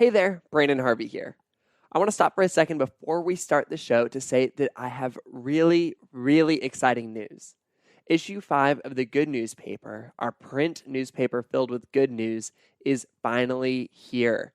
Hey there, Branden Harvey here. I want to stop for a second before we start the show to say that I have really, really exciting news. Issue 5 of the Good Newspaper, our print newspaper filled with good news, is finally here.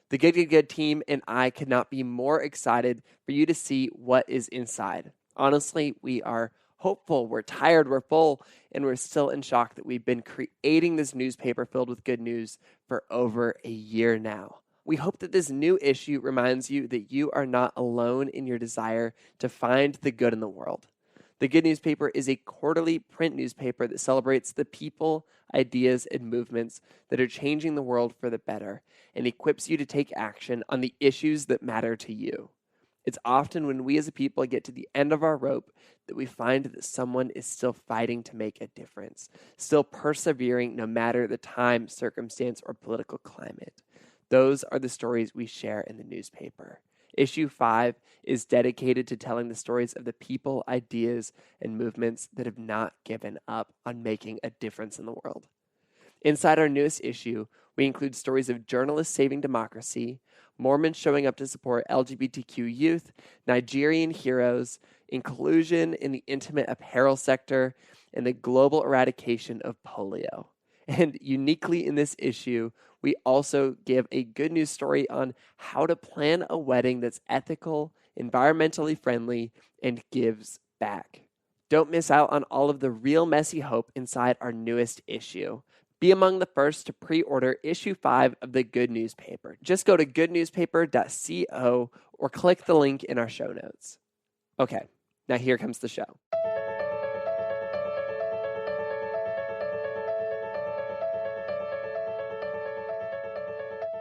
The Good team and I could not be more excited for you to see what is inside. Honestly, we are hopeful, we're tired, we're full, and we're still in shock that we've been creating this newspaper filled with good news for over a year now. We hope that this new issue reminds you that you are not alone in your desire to find the good in the world. The Good Newspaper is a quarterly print newspaper that celebrates the people, ideas, and movements that are changing the world for the better and equips you to take action on the issues that matter to you. It's often when we as a people get to the end of our rope that we find that someone is still fighting to make a difference, still persevering no matter the time, circumstance, or political climate. Those are the stories we share in the newspaper. Issue 5 is dedicated to telling the stories of the people, ideas, and movements that have not given up on making a difference in the world. Inside our newest issue, we include stories of journalists saving democracy, Mormons showing up to support LGBTQ youth, Nigerian heroes, inclusion in the intimate apparel sector, and the global eradication of polio. And uniquely in this issue, we also give a good news story on how to plan a wedding that's ethical, environmentally friendly, and gives back. Don't miss out on all of the real messy hope inside our newest issue. Be among the first to pre-order issue 5 of the Good Newspaper. Just go to goodnewspaper.co or click the link in our show notes. Okay, now here comes the show.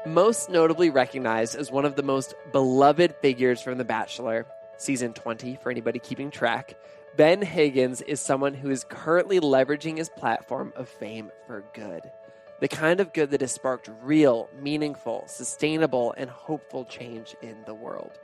Most notably recognized as one of the most beloved figures from The Bachelor, season 20 for anybody keeping track, Ben Higgins is someone who is currently leveraging his platform of fame for good. The kind of good that has sparked real, meaningful, sustainable, and hopeful change in the world.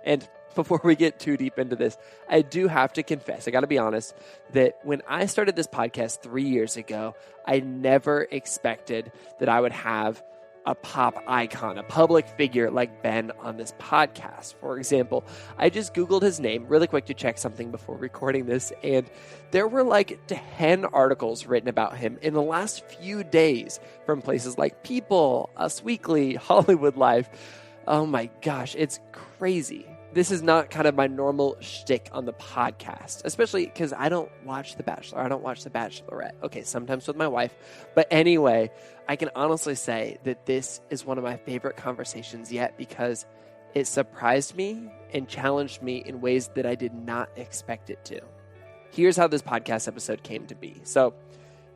And before we get too deep into this, I do have to confess, I got to be honest, that when I started this podcast 3 years ago, I never expected that I would have a pop icon, a public figure like Ben on this podcast. For example, I just Googled his name really quick to check something before recording this, and there were like 10 articles written about him in the last few days from places like People, Us Weekly, Hollywood Life. Oh my gosh, it's crazy. This is not kind of my normal shtick on the podcast, especially because I don't watch The Bachelor. I don't watch The Bachelorette. Okay, sometimes with my wife. But anyway, I can honestly say that this is one of my favorite conversations yet because it surprised me and challenged me in ways that I did not expect it to. Here's how this podcast episode came to be. So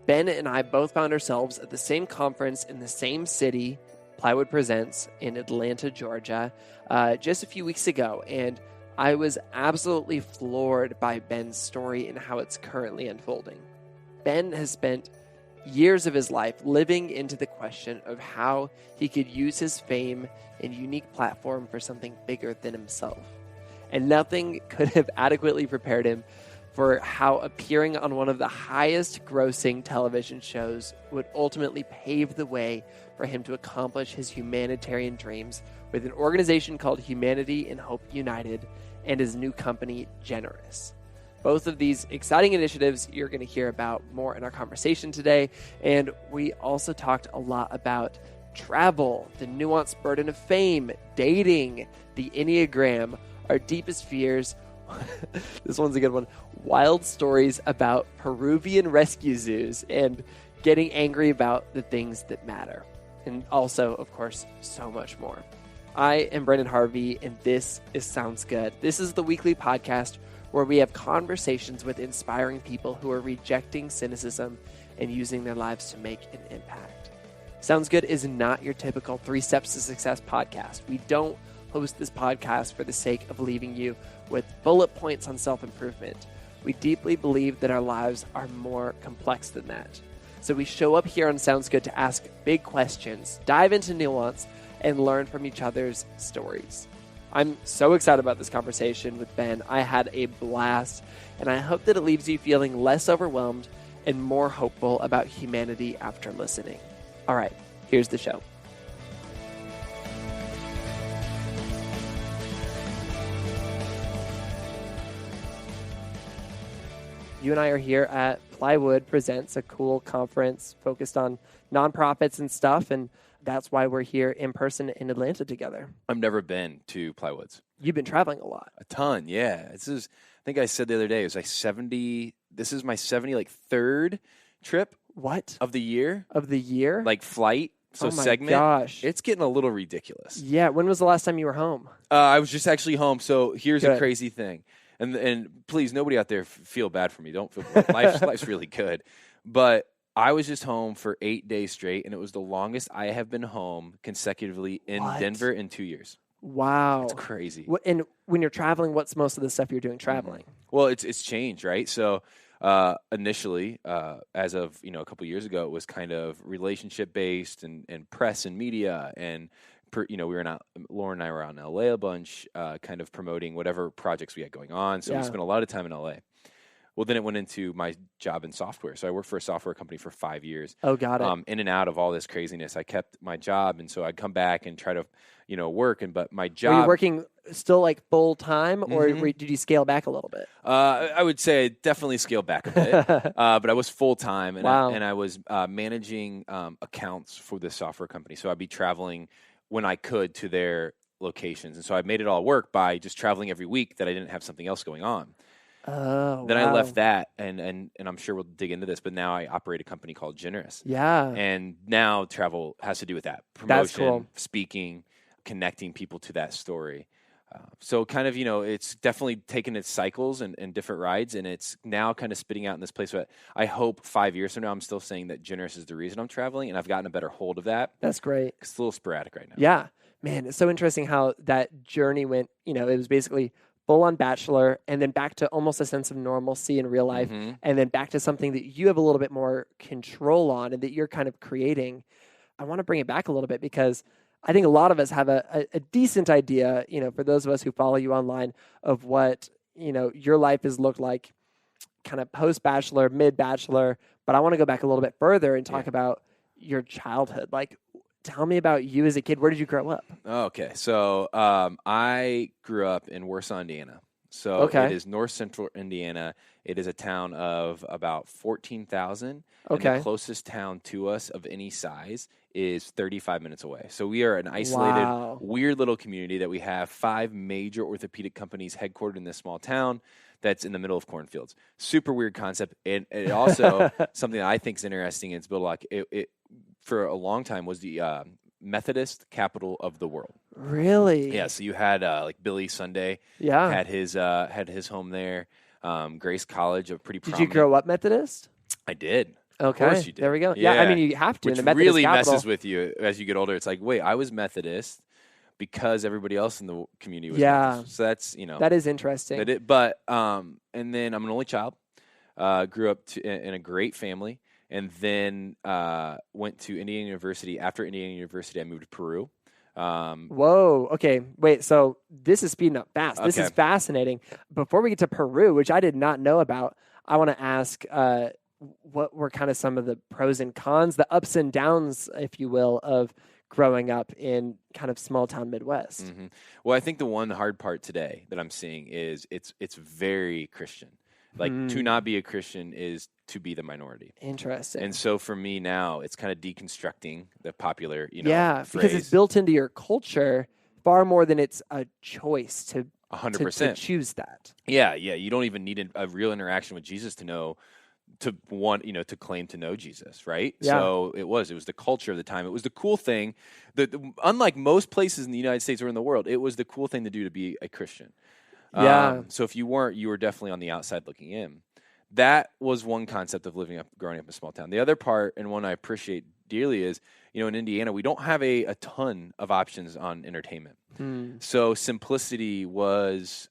Ben and I both found ourselves at the same conference in the same city, Plywood Presents, in Atlanta, Georgia, just a few weeks ago, and I was absolutely floored by Ben's story and how it's currently unfolding. Ben has spent years of his life living into the question of how he could use his fame and unique platform for something bigger than himself. And nothing could have adequately prepared him for how appearing on one of the highest grossing television shows would ultimately pave the way for him to accomplish his humanitarian dreams with an organization called Humanity and Hope United and his new company, Generous. Both of these exciting initiatives you're going to hear about more in our conversation today. And we also talked a lot about travel, the nuanced burden of fame, dating, the Enneagram, our deepest fears. This one's a good one. Wild stories about Peruvian rescue zoos and getting angry about the things that matter. And also, of course, so much more. I am Branden Harvey, and this is Sounds Good. This is the weekly podcast where we have conversations with inspiring people who are rejecting cynicism and using their lives to make an impact. Sounds Good is not your typical 3 Steps to Success podcast. We don't host this podcast for the sake of leaving you with bullet points on self-improvement. We deeply believe that our lives are more complex than that. So we show up here on Sounds Good to ask big questions, dive into nuance, and learn from each other's stories. I'm so excited about this conversation with Ben. I had a blast, and I hope that it leaves you feeling less overwhelmed and more hopeful about humanity after listening. All right, here's the show. you and I are here at Plywood Presents, a cool conference focused on nonprofits and stuff, and that's why we're here in person in Atlanta together. I've never been to Plywood's. You've been traveling a lot. A ton, yeah. I think I said the other day, it was like 70, this is my 73rd trip. What? Of the year. Of the year? Like flight, so oh my segment. Gosh. It's getting a little ridiculous. Yeah, when was the last time you were home? I was just actually home, so here's Good. a crazy thing. And please, nobody out there feel bad for me. Don't feel bad. Life's really good. But I was just home for 8 days straight, and it was the longest I have been home consecutively in Denver in 2 years. Wow. It's crazy. And when you're traveling, what's most of the stuff you're doing traveling? Well, it's changed, right? So initially, as of a couple years ago, it was kind of relationship based and press and media, and Lauren and I were out in LA a bunch, kind of promoting whatever projects we had going on. So we spent a lot of time in LA. Well, then it went into my job in software. So I worked for a software company for 5 years. Oh, got it. In and out of all this craziness. I kept my job, and so I'd come back and try to, work. But my job. Were you working still like full time, or did you scale back a little bit? I would say I definitely scaled back a bit, but I was full time, and Wow. I was managing accounts for this software company. So I'd be traveling when I could to their locations, and so I made it all work by just traveling every week that I didn't have something else going on. Oh, Then wow. I left that, and I'm sure we'll dig into this, but now I operate a company called Generous. Yeah. And now travel has to do with that. Promotion, That's cool. Speaking, connecting people to that story. So kind of, it's definitely taken its cycles and different rides, and it's now kind of spitting out in this place. But I hope 5 years from now, I'm still saying that Generous is the reason I'm traveling, and I've gotten a better hold of that. That's great. It's a little sporadic right now. Yeah. Man, it's so interesting how that journey went. It was basically full-on bachelor, and then back to almost a sense of normalcy in real life, and then back to something that you have a little bit more control on and that you're kind of creating. I want to bring it back a little bit because I think a lot of us have a decent idea, for those of us who follow you online, of what, your life has looked like kind of post-bachelor, mid-bachelor, but I want to go back a little bit further and talk about your childhood. Like, tell me about you as a kid. Where did you grow up? Okay, so I grew up in Warsaw, Indiana. So it is north central Indiana. It is a town of about 14,000. Okay. And the closest town to us of any size is 35 minutes away. So we are an isolated, weird little community that we have 5 major orthopedic companies headquartered in this small town that's in the middle of cornfields. Super weird concept. And it also, something that I think is interesting, it's built like it for a long time was the Methodist capital of the world. Really? Yeah. So you had like Billy Sunday. Yeah. Had his home there. Grace College, a pretty prominent. Did you grow up Methodist? I did. Okay. Of course you did. There we go. Yeah. I mean, you have to. Which in the Methodist really capital. messes with you as you get older. It's like, wait, I was Methodist because everybody else in the community was Methodist. So that's, That is interesting. And then I'm an only child. Grew up in a great family. And then went to Indiana University. After Indiana University, I moved to Peru. Whoa. Okay. Wait. So this is speeding up fast. This is fascinating. Before we get to Peru, which I did not know about, I want to ask what were kind of some of the pros and cons, the ups and downs, if you will, of growing up in kind of small town Midwest. Mm-hmm. Well, I think the hard part today that I'm seeing is it's very Christian. Like to not be a Christian is to be the minority. Interesting. And so for me now, it's kind of deconstructing the popular, phrase. Because it's built built into your culture far more than it's a choice to 100% to choose that. Yeah. You don't even need a real interaction with Jesus to know, to claim to know Jesus, right? Yeah. So it was the culture of the time. It was the cool thing. Unlike most places in the United States or in the world, it was the cool thing to do to be a Christian. Yeah. So if you weren't, you were definitely on the outside looking in. That was one concept of growing up in a small town. The other part, and one I appreciate dearly, is, in Indiana, we don't have a ton of options on entertainment. So simplicity was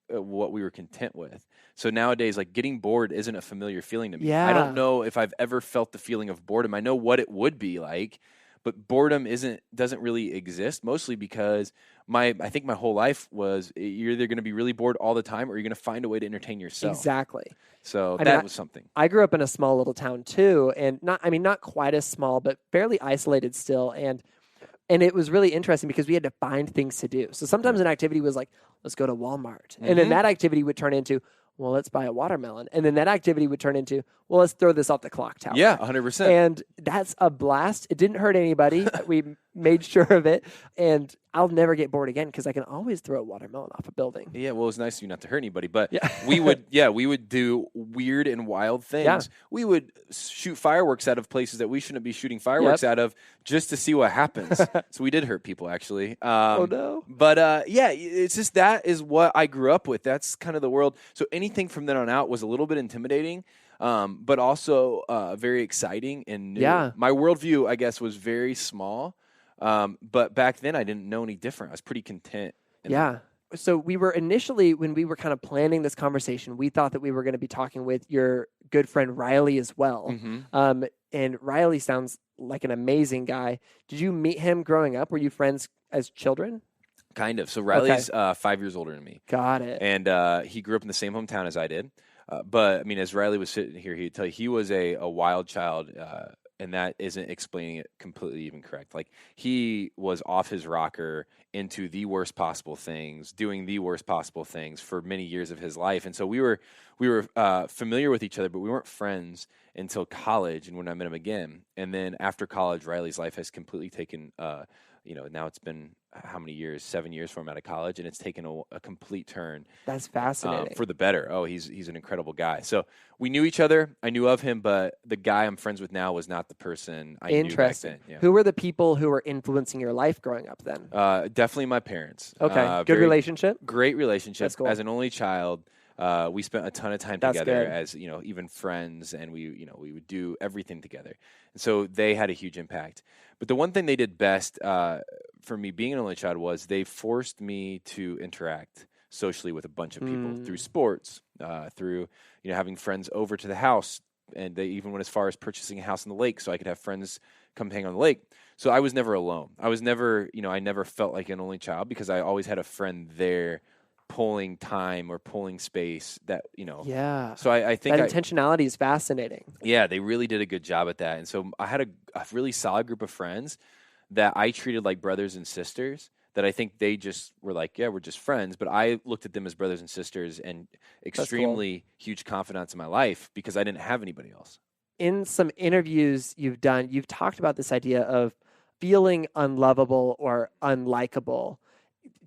what we were content with. So nowadays, like getting bored isn't a familiar feeling to me. Yeah. I don't know if I've ever felt the feeling of boredom. I know what it would be like, but boredom doesn't really exist, mostly because I think my whole life was you're either going to be really bored all the time or you're going to find a way to entertain yourself. Exactly. So that was something. I grew up in a small little town too, and not quite as small, but fairly isolated still. And it was really interesting because we had to find things to do. So sometimes an activity was like, let's go to Walmart. And then that activity would turn into, well, let's buy a watermelon. And then that activity would turn into, well, let's throw this off the clock tower. Yeah, 100%. And that's a blast. It didn't hurt anybody. We made sure of it. And I'll never get bored again because I can always throw a watermelon off a building. Yeah, well, it was nice of you not to hurt anybody, but Yeah. we would do weird and wild things. Yeah. We would shoot fireworks out of places that we shouldn't be shooting fireworks out of just to see what happens. So we did hurt people, actually. Oh, no. But yeah, it's just that is what I grew up with. That's kind of the world. So anything from then on out was a little bit intimidating, but also very exciting and new. Yeah. My worldview, I guess, was very small. But back then I didn't know any different. I was pretty content. Yeah. So we were initially, when we were kind of planning this conversation, we thought that we were going to be talking with your good friend Riley as well. Mm-hmm. And Riley sounds like an amazing guy. Did you meet him growing up? Were you friends as children? Kind of. So Riley's 5 years older than me. Got it. And he grew up in the same hometown as I did. But, I mean, as Riley was sitting here, he'd tell you he was a wild child, and that isn't explaining it completely even correct. Like, he was off his rocker into the worst possible things, doing the worst possible things for many years of his life. And so we were familiar with each other, but we weren't friends until college and when I met him again. And then after college, Riley's life has completely taken now it's been how many years? 7 years for him out of college, and it's taken a complete turn. That's fascinating. For the better. Oh, he's an incredible guy. So we knew each other. I knew of him, but the guy I'm friends with now was not the person I knew back then. Yeah. Who were the people who were influencing your life growing up then? Definitely my parents. Okay. Good relationship? Great relationship. That's cool. As an only child, we spent a ton of time That's together good. as, even friends, and we would do everything together. And so they had a huge impact. But the one thing they did best for me being an only child was they forced me to interact socially with a bunch of people through sports, through having friends over to the house, and they even went as far as purchasing a house on the lake so I could have friends come hang on the lake. So I was never alone. I was never, I never felt like an only child because I always had a friend there pulling time or pulling space that, Yeah. So I think that intentionality is fascinating. Yeah, they really did a good job at that. And so I had a really solid group of friends that I treated like brothers and sisters that I think they just were like, yeah, we're just friends. But I looked at them as brothers and sisters and extremely huge confidants in my life because I didn't have anybody else. In some interviews you've done, you've talked about this idea of feeling unlovable or unlikable.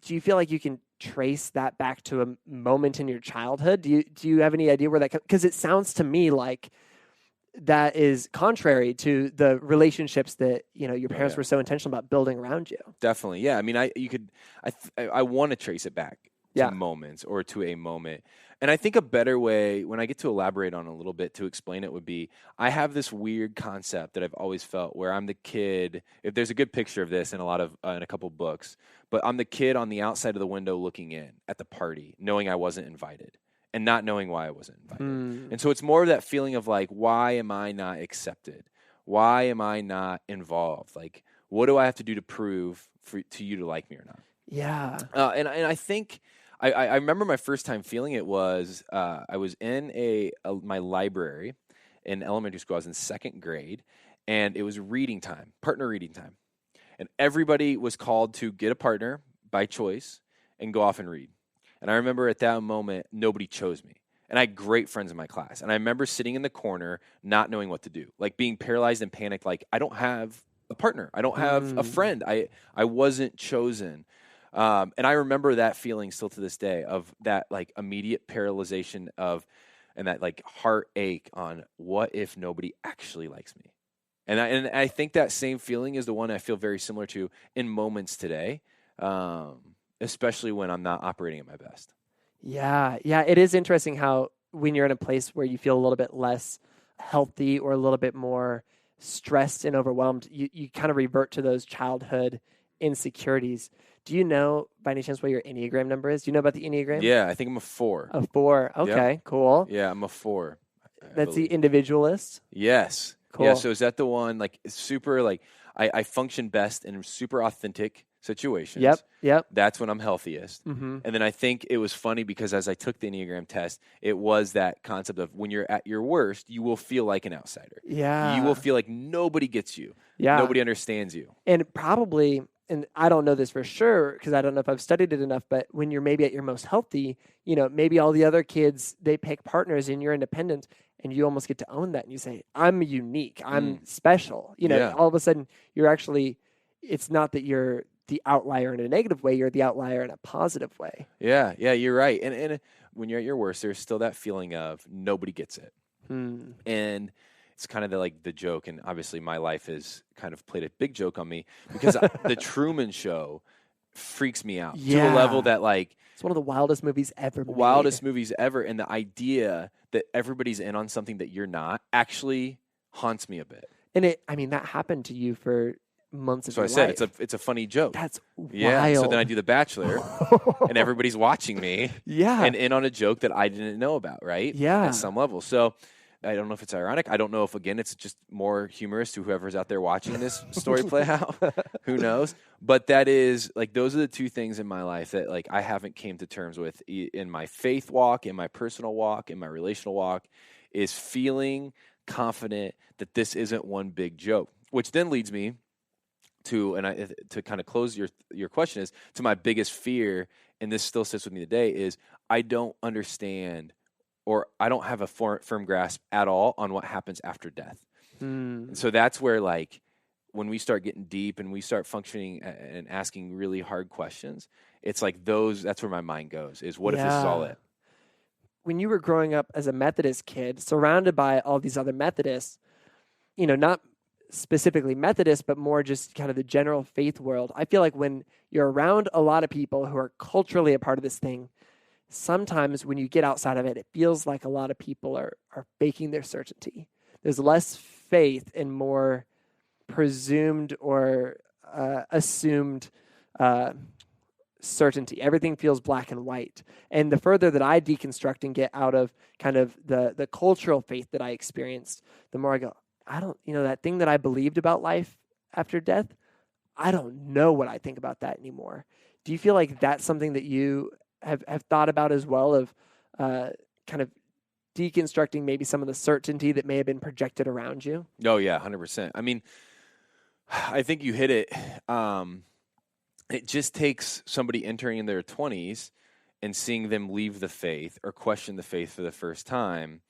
Do you feel like you can trace that back to a moment in your childhood? Do you have any idea where that comes? Because it sounds to me like that is contrary to the relationships that your parents were so intentional about building around you. Definitely, yeah. I mean, I want to trace it back to moments or to a moment. And I think a better way, when I get to elaborate on a little bit to explain it, would be I have this weird concept that I've always felt where I'm the kid. If there's a good picture of this in in a couple books, but I'm the kid on the outside of the window looking in at the party, knowing I wasn't invited and not knowing why I wasn't invited. And so it's more of that feeling of like, why am I not accepted? Why am I not involved? Like, what do I have to do to prove to you to like me or not? Yeah. And I think I remember my first time feeling it was I was in my library in elementary school. I was in second grade, and it was reading time, partner reading time. And everybody was called to get a partner by choice and go off and read. And I remember at that moment, nobody chose me. And I had great friends in my class. And I remember sitting in the corner, not knowing what to do, like being paralyzed and panicked, like I don't have a partner. I don't have a friend. I wasn't chosen. And I remember that feeling still to this day of that like immediate paralyzation and that like heartache on what if nobody actually likes me? And I think that same feeling is the one I feel very similar to in moments today, especially when I'm not operating at my best. Yeah. It is interesting how when you're in a place where you feel a little bit less healthy or a little bit more stressed and overwhelmed, you kind of revert to those childhood insecurities. Do you know, by any chance, what your Enneagram number is? Do you know about the Enneagram? Yeah, I think I'm a 4. A 4. Okay, cool. Yeah, I'm a 4. That's the individualist? Yes. Cool. Yeah, so is that the one, like, super, like, I function best in super authentic situations. Yep. That's when I'm healthiest. Mm-hmm. And then I think it was funny because as I took the Enneagram test, it was that concept of when you're at your worst, you will feel like an outsider. Yeah. You will feel like nobody gets you. Yeah. Nobody understands you. And probably, and I don't know this for sure because I don't know if I've studied it enough, but when you're maybe at your most healthy, maybe all the other kids, they pick partners and you're independent and you almost get to own that. And you say, I'm unique, I'm special. All of a sudden you're actually, it's not that you're the outlier in a negative way, you're the outlier in a positive way. Yeah, you're right. And when you're at your worst, there's still that feeling of nobody gets it. And it's kind of the joke, and obviously my life has kind of played a big joke on me because the Truman Show freaks me out to a level that it's one of the wildest movies ever made. Wildest movies ever, and the idea that everybody's in on something that you're not actually haunts me a bit. And that happened to you for months of your life. So I said it's a funny joke. That's wild. Yeah. So then I do The Bachelor, and everybody's watching me. Yeah. And in on a joke that I didn't know about, right? Yeah. At some level. So I don't know if it's ironic. I don't know if, again, it's just more humorous to whoever's out there watching this story play out. Who knows? But that is, those are the two things in my life that, I haven't came to terms with in my faith walk, in my personal walk, in my relational walk, is feeling confident that this isn't one big joke. Which then leads me to kind of close your question, is to my biggest fear, and this still sits with me today, is I don't understand, or I don't have a firm grasp at all on what happens after death. And so that's where, when we start getting deep and we start functioning and asking really hard questions, it's that's where my mind goes, is what if this is all it? When you were growing up as a Methodist kid, surrounded by all these other Methodists, not specifically Methodist, but more just kind of the general faith world, I feel like when you're around a lot of people who are culturally a part of this thing, sometimes when you get outside of it, it feels like a lot of people are faking their certainty. There's less faith and more presumed or assumed certainty. Everything feels black and white. And the further that I deconstruct and get out of kind of the cultural faith that I experienced, the more I go, I don't, that thing that I believed about life after death, I don't know what I think about that anymore. Do you feel like that's something that you have thought about as well, of kind of deconstructing maybe some of the certainty that may have been projected around you? Oh, yeah, 100%. I mean, I think you hit it. It just takes somebody entering in their 20s and seeing them leave the faith or question the faith for the first time,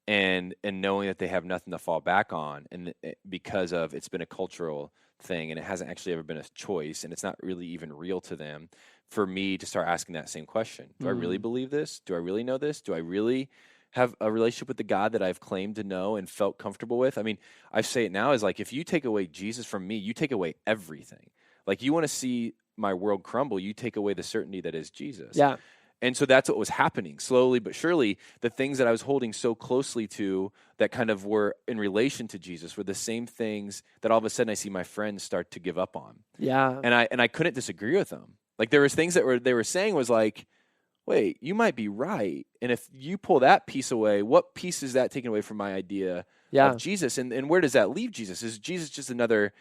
and knowing that they have nothing to fall back on, and because of it's been a cultural thing and it hasn't actually ever been a choice, and it's not really even real to them, for me to start asking that same question. Do I really believe this? Do I really know this? Do I really have a relationship with the God that I've claimed to know and felt comfortable with? I mean, I say it now as if you take away Jesus from me, you take away everything. You want to see my world crumble, you take away the certainty that is Jesus. Yeah. And so that's what was happening. Slowly but surely, the things that I was holding so closely to that kind of were in relation to Jesus were the same things that all of a sudden I see my friends start to give up on. Yeah. And I couldn't disagree with them. There was things that they were saying was wait, you might be right. And if you pull that piece away, what piece is that taking away from my idea of Jesus? And where does that leave Jesus? Is Jesus just another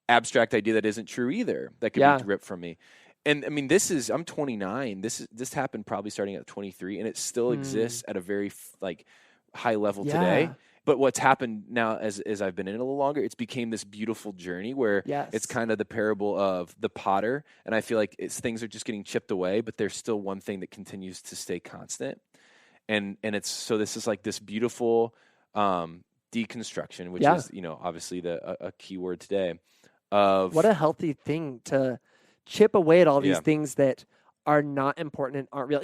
abstract idea that isn't true either, that could be ripped from me? And I mean, I'm 29. This happened probably starting at 23, and it still exists at a very high level today. But what's happened now, as I've been in it a little longer, it's became this beautiful journey where it's kind of the parable of the potter, and I feel like things are just getting chipped away, but there's still one thing that continues to stay constant, and it's so this is this beautiful deconstruction, which is obviously a key word today. Of what a healthy thing to chip away at all these things that are not important and aren't real.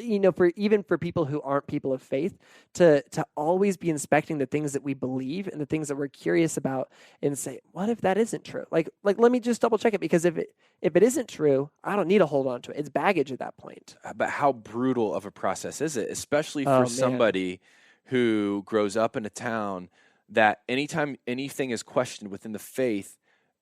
For people who aren't people of faith, to always be inspecting the things that we believe and the things that we're curious about, and say, what if that isn't true? Let me just double check it, because if it isn't true, I don't need to hold on to it. It's baggage at that point. But how brutal of a process is it, especially for somebody who grows up in a town that anytime anything is questioned within the faith,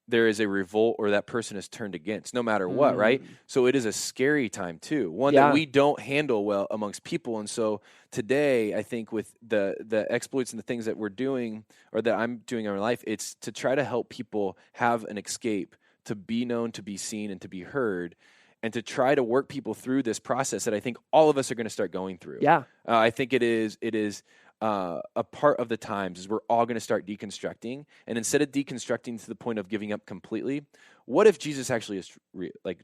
there is a revolt, or that person is turned against, no matter what, right? So it is a scary time too, one that we don't handle well amongst people. And so today, I think with the exploits and the things that we're doing, or that I'm doing in my life, it's to try to help people have an escape, to be known, to be seen, and to be heard, and to try to work people through this process that I think all of us are going to start going through. Yeah. I think it is a part of the times is we're all going to start deconstructing. And instead of deconstructing to the point of giving up completely, what if Jesus actually is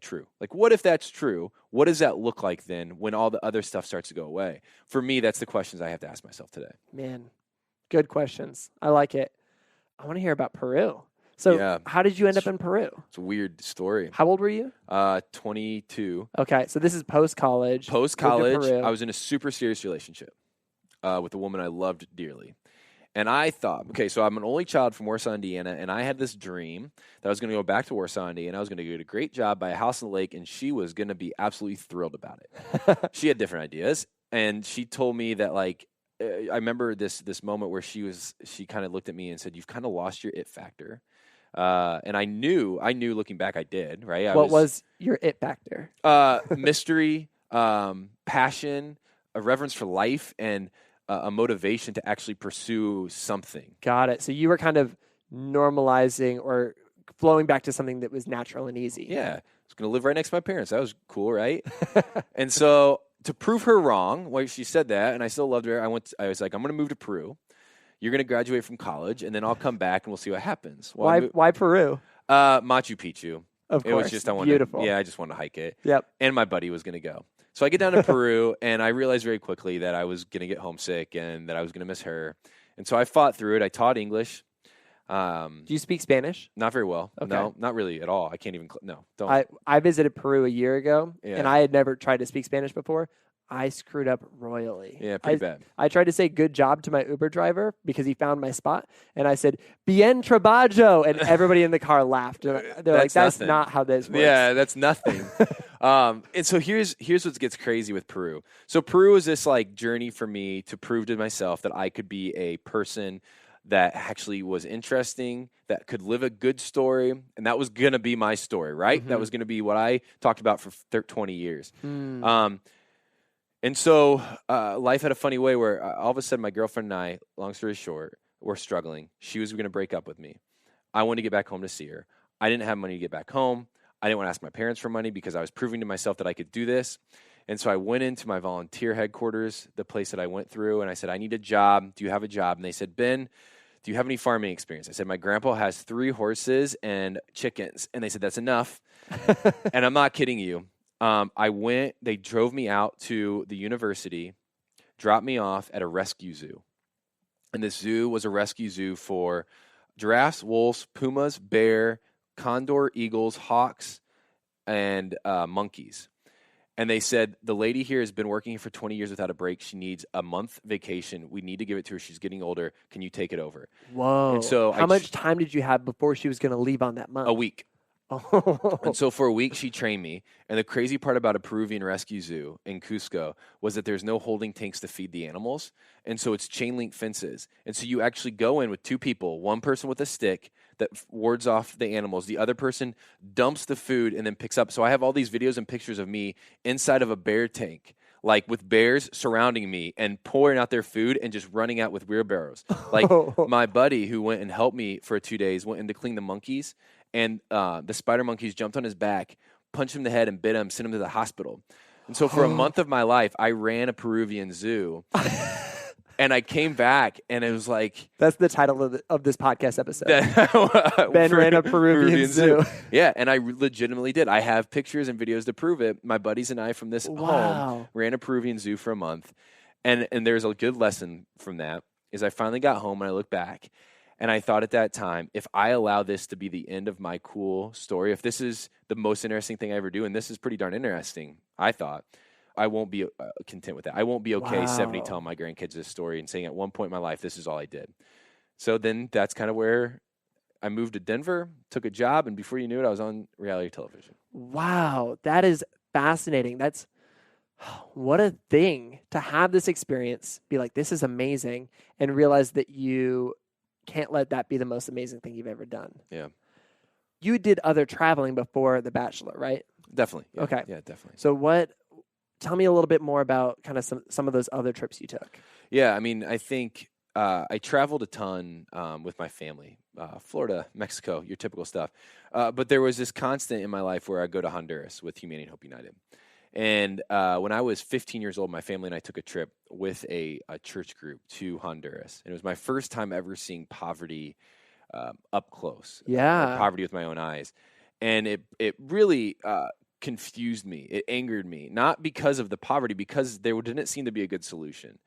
true? Like, what if that's true? What does that look like then when all the other stuff starts to go away? For me, that's the questions I have to ask myself today. Man, good questions. I like it. I want to hear about Peru. So how did you end up in Peru? It's a weird story. How old were you? 22. Okay, so this is post-college. Post-college, I was in a super serious relationship with a woman I loved dearly. And I thought, okay, so I'm an only child from Warsaw, Indiana, and I had this dream that I was going to go back to Warsaw, Indiana. I was going to get a great job, buy a house on the lake, and she was going to be absolutely thrilled about it. She had different ideas, and she told me that, like, I remember this moment where she kind of looked at me and said, "You've kind of lost your it factor." And I knew looking back, I did, right? What was your it factor? Mystery, passion, a reverence for life, and a motivation to actually pursue something. Got it. So you were kind of normalizing or flowing back to something that was natural and easy. Yeah. I was going to live right next to my parents. That was cool, right? And so to prove her wrong, well, she said that, and I still loved her. I was like, I'm going to move to Peru. You're going to graduate from college, and then I'll come back, and we'll see what happens. Well, why Peru? Machu Picchu. Of course. It was just, beautiful. I just wanted to hike it. Yep. And my buddy was going to go. So I get down to Peru, and I realized very quickly that I was going to get homesick and that I was going to miss her. And so I fought through it. I taught English. Do you speak Spanish? Not very well. Okay. No, not really at all. I can't even. No, don't. I visited Peru a year ago, and I had never tried to speak Spanish before. I screwed up royally. Yeah, pretty bad. I tried to say good job to my Uber driver because he found my spot. And I said, bien trabajo. And everybody in the car laughed. And they're like, that's not how this works. Yeah, that's nothing. And so here's what gets crazy with Peru. So Peru is this like journey for me to prove to myself that I could be a person that actually was interesting, that could live a good story. And that was going to be my story, right? Mm-hmm. That was going to be what I talked about for 20 years. And so life had a funny way where all of a sudden my girlfriend and I, long story short, were struggling. She was going to break up with me. I wanted to get back home to see her. I didn't have money to get back home. I didn't want to ask my parents for money because I was proving to myself that I could do this. And so I went into my volunteer headquarters, the place that I went through, and I said, I need a job. Do you have a job? And they said, Ben, do you have any farming experience? I said, my grandpa has 3 horses and chickens. And they said, that's enough. And I'm not kidding you. I went, they drove me out to the university, dropped me off at a rescue zoo. And this zoo was a rescue zoo for giraffes, wolves, pumas, bear, condor, eagles, hawks, and monkeys. And they said, the lady here has been working here for 20 years without a break. She needs a month vacation. We need to give it to her. She's getting older. Can you take it over? Whoa. And so how much time did you have before she was going to leave on that month? A week. Oh. And so for a week, she trained me. And the crazy part about a Peruvian rescue zoo in Cusco was that there's no holding tanks to feed the animals. And so it's chain link fences. And so you actually go in with 2 people, one person with a stick that wards off the animals. The other person dumps the food and then picks up. So I have all these videos and pictures of me inside of a bear tank, like with bears surrounding me and pouring out their food and just running out with wheelbarrows. Like my buddy who went and helped me for 2 days went in to clean the monkeys. And the spider monkeys jumped on his back, punched him in the head and bit him, sent him to the hospital. And so for a month of my life, I ran a Peruvian zoo. And I came back, and it was like... That's the title of this podcast episode. Ben ran a Peruvian zoo. Yeah, and I legitimately did. I have pictures and videos to prove it. My buddies and I from this home ran a Peruvian zoo for a month. And there's a good lesson from that, is I finally got home, and I look back, and I thought at that time, if I allow this to be the end of my cool story, if this is the most interesting thing I ever do, and this is pretty darn interesting, I thought, I won't be content with that. I won't be okay 70 telling my grandkids this story and saying at one point in my life, this is all I did. So then that's kind of where I moved to Denver, took a job, and before you knew it, I was on reality television. Wow, that is fascinating. What a thing to have this experience, be like, this is amazing, and realize that you can't let that be the most amazing thing you've ever done. Yeah. You did other traveling before The Bachelor, right? Definitely. Yeah. Okay. Yeah, definitely. So tell me a little bit more about kind of some of those other trips you took. Yeah, I mean, I think I traveled a ton with my family. Florida, Mexico, your typical stuff. But there was this constant in my life where I go to Honduras with Humanitarian Hope United. And when I was 15 years old, my family and I took a trip with a church group to Honduras. And it was my first time ever seeing poverty up close, or poverty with my own eyes. And it really confused me. It angered me, not because of the poverty, because there didn't seem to be a good solution.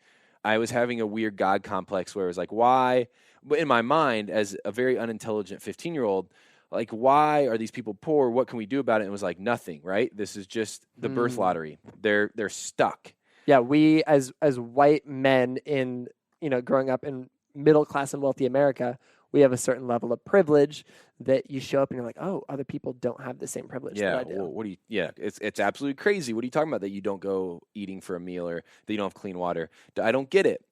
I was having a weird God complex where it was like, why? But in my mind, as a very unintelligent 15-year-old, like, why are these people poor? What can we do about it? And it was like, nothing, right? This is just the birth lottery. They're stuck. Yeah, we as white men in, growing up in middle class and wealthy America, we have a certain level of privilege that you show up and you're like, oh, other people don't have the same privilege that I do. Well, it's absolutely crazy. What are you talking about that you don't go eating for a meal or that you don't have clean water? I don't get it.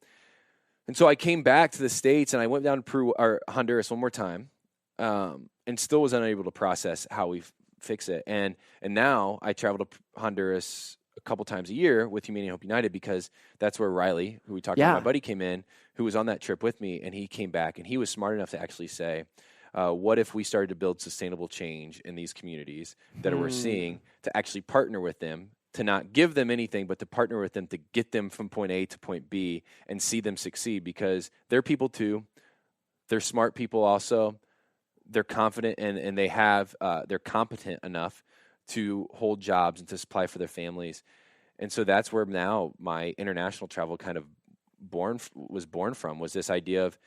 And so I came back to the States and I went down to Peru or Honduras one more time. And still was unable to process how we fix it. And now I travel to Honduras a couple times a year with Humanitarian Hope United because that's where Riley, who we talked about, my buddy, came in, who was on that trip with me, and he came back, and he was smart enough to actually say, what if we started to build sustainable change in these communities that we're seeing, to actually partner with them, to not give them anything, but to partner with them to get them from point A to point B and see them succeed, because they're people too. They're smart people also. They're confident and they have they're competent enough to hold jobs and to supply for their families. And so that's where now my international travel kind of was born from, was this idea of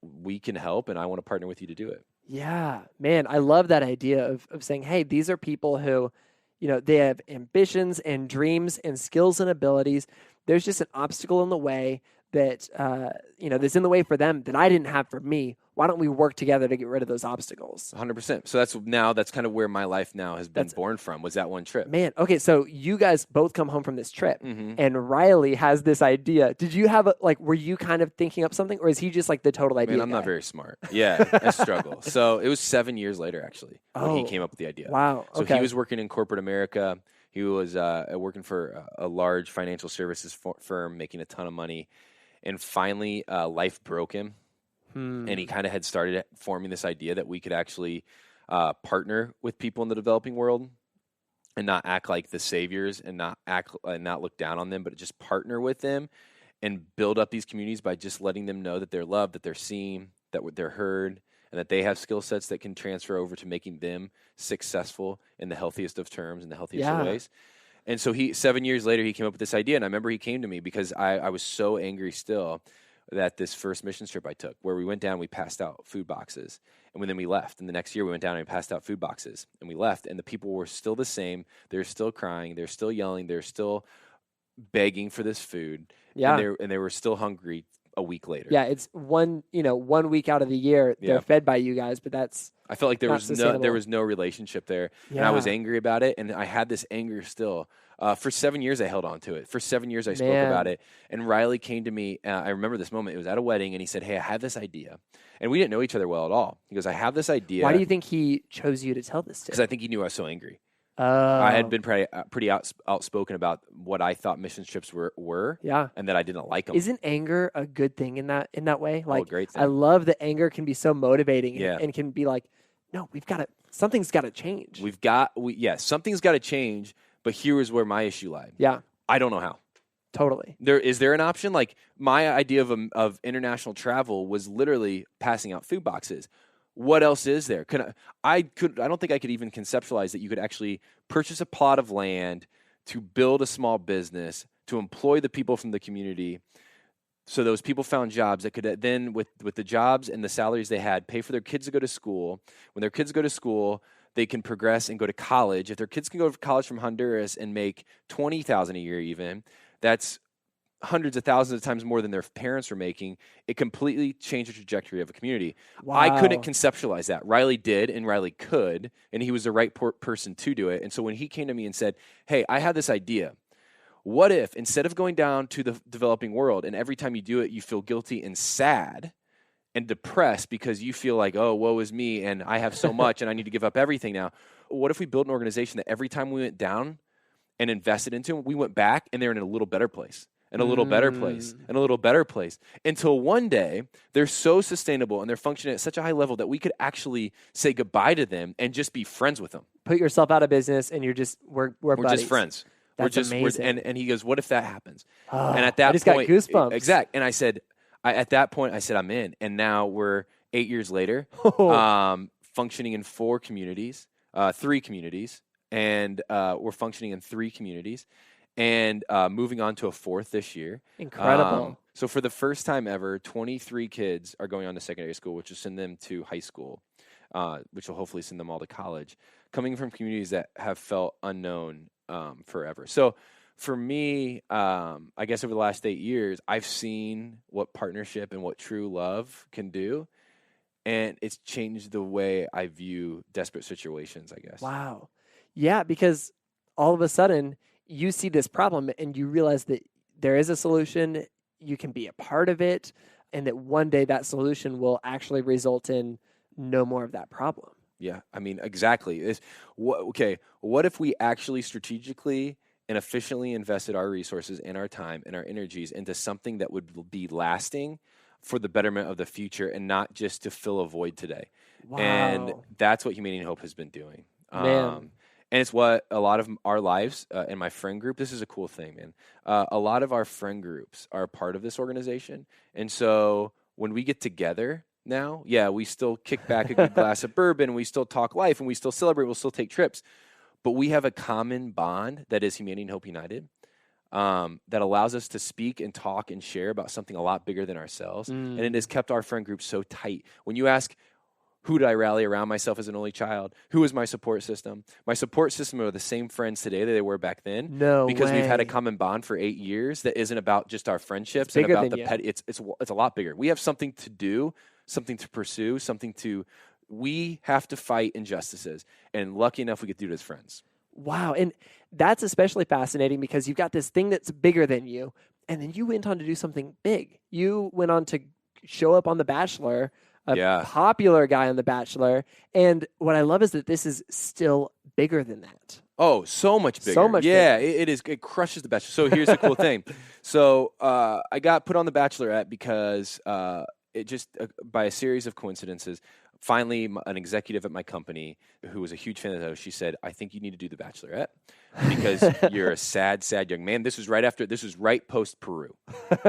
we can help and I want to partner with you to do it. Yeah, man, I love that idea of saying, hey, these are people who, they have ambitions and dreams and skills and abilities. There's just an obstacle in the way that, that's in the way for them that I didn't have for me. Why don't we work together to get rid of those obstacles? 100%. So that's kind of where my life now has been born from, was that one trip. Man, okay, so you guys both come home from this trip, and Riley has this idea. Did you have, were you kind of thinking up something, or is he just the total idea I'm not very smart. Yeah, I struggle. So it was 7 years later, actually, when he came up with the idea. Wow, okay. So he was working in corporate America. He was working for a large financial services firm, making a ton of money. And finally, life broke him. And he kind of had started forming this idea that we could actually partner with people in the developing world and not act like the saviors and not look down on them, but just partner with them and build up these communities by just letting them know that they're loved, that they're seen, that they're heard, and that they have skill sets that can transfer over to making them successful in the healthiest of terms and the healthiest of ways. And so 7 years later, he came up with this idea. And I remember he came to me because I was so angry still that this first mission trip I took, where we went down, we passed out food boxes. And then we left. And the next year we went down and we passed out food boxes. And we left. And the people were still the same. They're still crying. They're still yelling. They're still begging for this food. Yeah. And they were still hungry a week later. Yeah, it's 1 week out of the year they're fed by you guys, but that's I felt like there was no relationship there. Yeah. And I was angry about it, and I had this anger still. For 7 years I held on to it. For 7 years I spoke about it. And Riley came to me, I remember this moment, it was at a wedding, and he said, hey, I have this idea. And we didn't know each other well at all. He goes, I have this idea. Why do you think he chose you to tell this to? Because I think he knew I was so angry. I had been pretty outspoken about what I thought mission trips were, and that I didn't like them. Isn't anger a good thing in that way? Like, great thing. I love that anger can be so motivating and can be like, no, something's got to change. Something's got to change. But here is where my issue lied. Yeah, I don't know how. Totally. Is there an option? Like, my idea of international travel was literally passing out food boxes. What else is there? I don't think I could even conceptualize that you could actually purchase a plot of land to build a small business, to employ the people from the community, so those people found jobs that could then, with the jobs and the salaries they had, pay for their kids to go to school. When their kids go to school, they can progress and go to college. If their kids can go to college from Honduras and make $20,000 a year even, that's hundreds of thousands of times more than their parents were making. It completely changed the trajectory of a community. Wow. I couldn't conceptualize that. Riley did, and Riley could, and he was the right person to do it. And so when he came to me and said, hey, I have this idea. What if, instead of going down to the developing world, and every time you do it, you feel guilty and sad and depressed because you feel like, oh, woe is me, and I have so much, and I need to give up everything now. What if we built an organization that every time we went down and invested into them, we went back, and they're in a little better place, and a little better place, and a little better place, until one day they're so sustainable and they're functioning at such a high level that we could actually say goodbye to them and just be friends with them. Put yourself out of business, and we're just friends. That's amazing. And he goes, what if that happens? Oh, and at that I just point, got goosebumps. Exact. And I said, at that point, I said, I'm in. And now we're 8 years later, functioning in 3 communities, and we're functioning in 3 communities, and moving on to a 4th this year. Incredible. So for the first time ever, 23 kids are going on to secondary school, which will send them to high school, which will hopefully send them all to college, coming from communities that have felt unknown forever. So for me, I guess over the last 8 years, I've seen what partnership and what true love can do. And it's changed the way I view desperate situations, I guess. Wow. Yeah, because all of a sudden you see this problem and you realize that there is a solution, you can be a part of it, and that one day that solution will actually result in no more of that problem. Yeah, I mean, exactly. What if we actually strategically and efficiently invested our resources and our time and our energies into something that would be lasting for the betterment of the future and not just to fill a void today? Wow. And that's what Humanity and Hope has been doing. Man. And it's what a lot of our lives in my friend group, this is a cool thing, man. A lot of our friend groups are part of this organization. And so when we get together now, yeah, we still kick back a good glass of bourbon, we still talk life, and we still celebrate, we'll still take trips. But we have a common bond that is Humanity and Hope United, that allows us to speak and talk and share about something a lot bigger than ourselves. And it has kept our friend group so tight. When you ask, who did I rally around myself as an only child? Who was my support system? My support system are the same friends today that they were back then. No because way. we've had a common bond for 8 years that isn't about just our friendships It's bigger and about than the you. petty. It's a lot bigger. We have something to do, something to pursue, we have to fight injustices. And lucky enough, we get to do it as friends. Wow. And that's especially fascinating because you've got this thing that's bigger than you, and then you went on to do something big. You went on to show up on The Bachelor, a popular guy on The Bachelor. And what I love is that this is still bigger than that. Oh, so much bigger. So much bigger. bigger. It is. It crushes The Bachelor. So here's the cool thing. So I got put on The Bachelorette because it just, by a series of coincidences, finally an executive at my company who was a huge fan of the show, she said, I think you need to do The Bachelorette because you're a sad young man. This was right post Peru.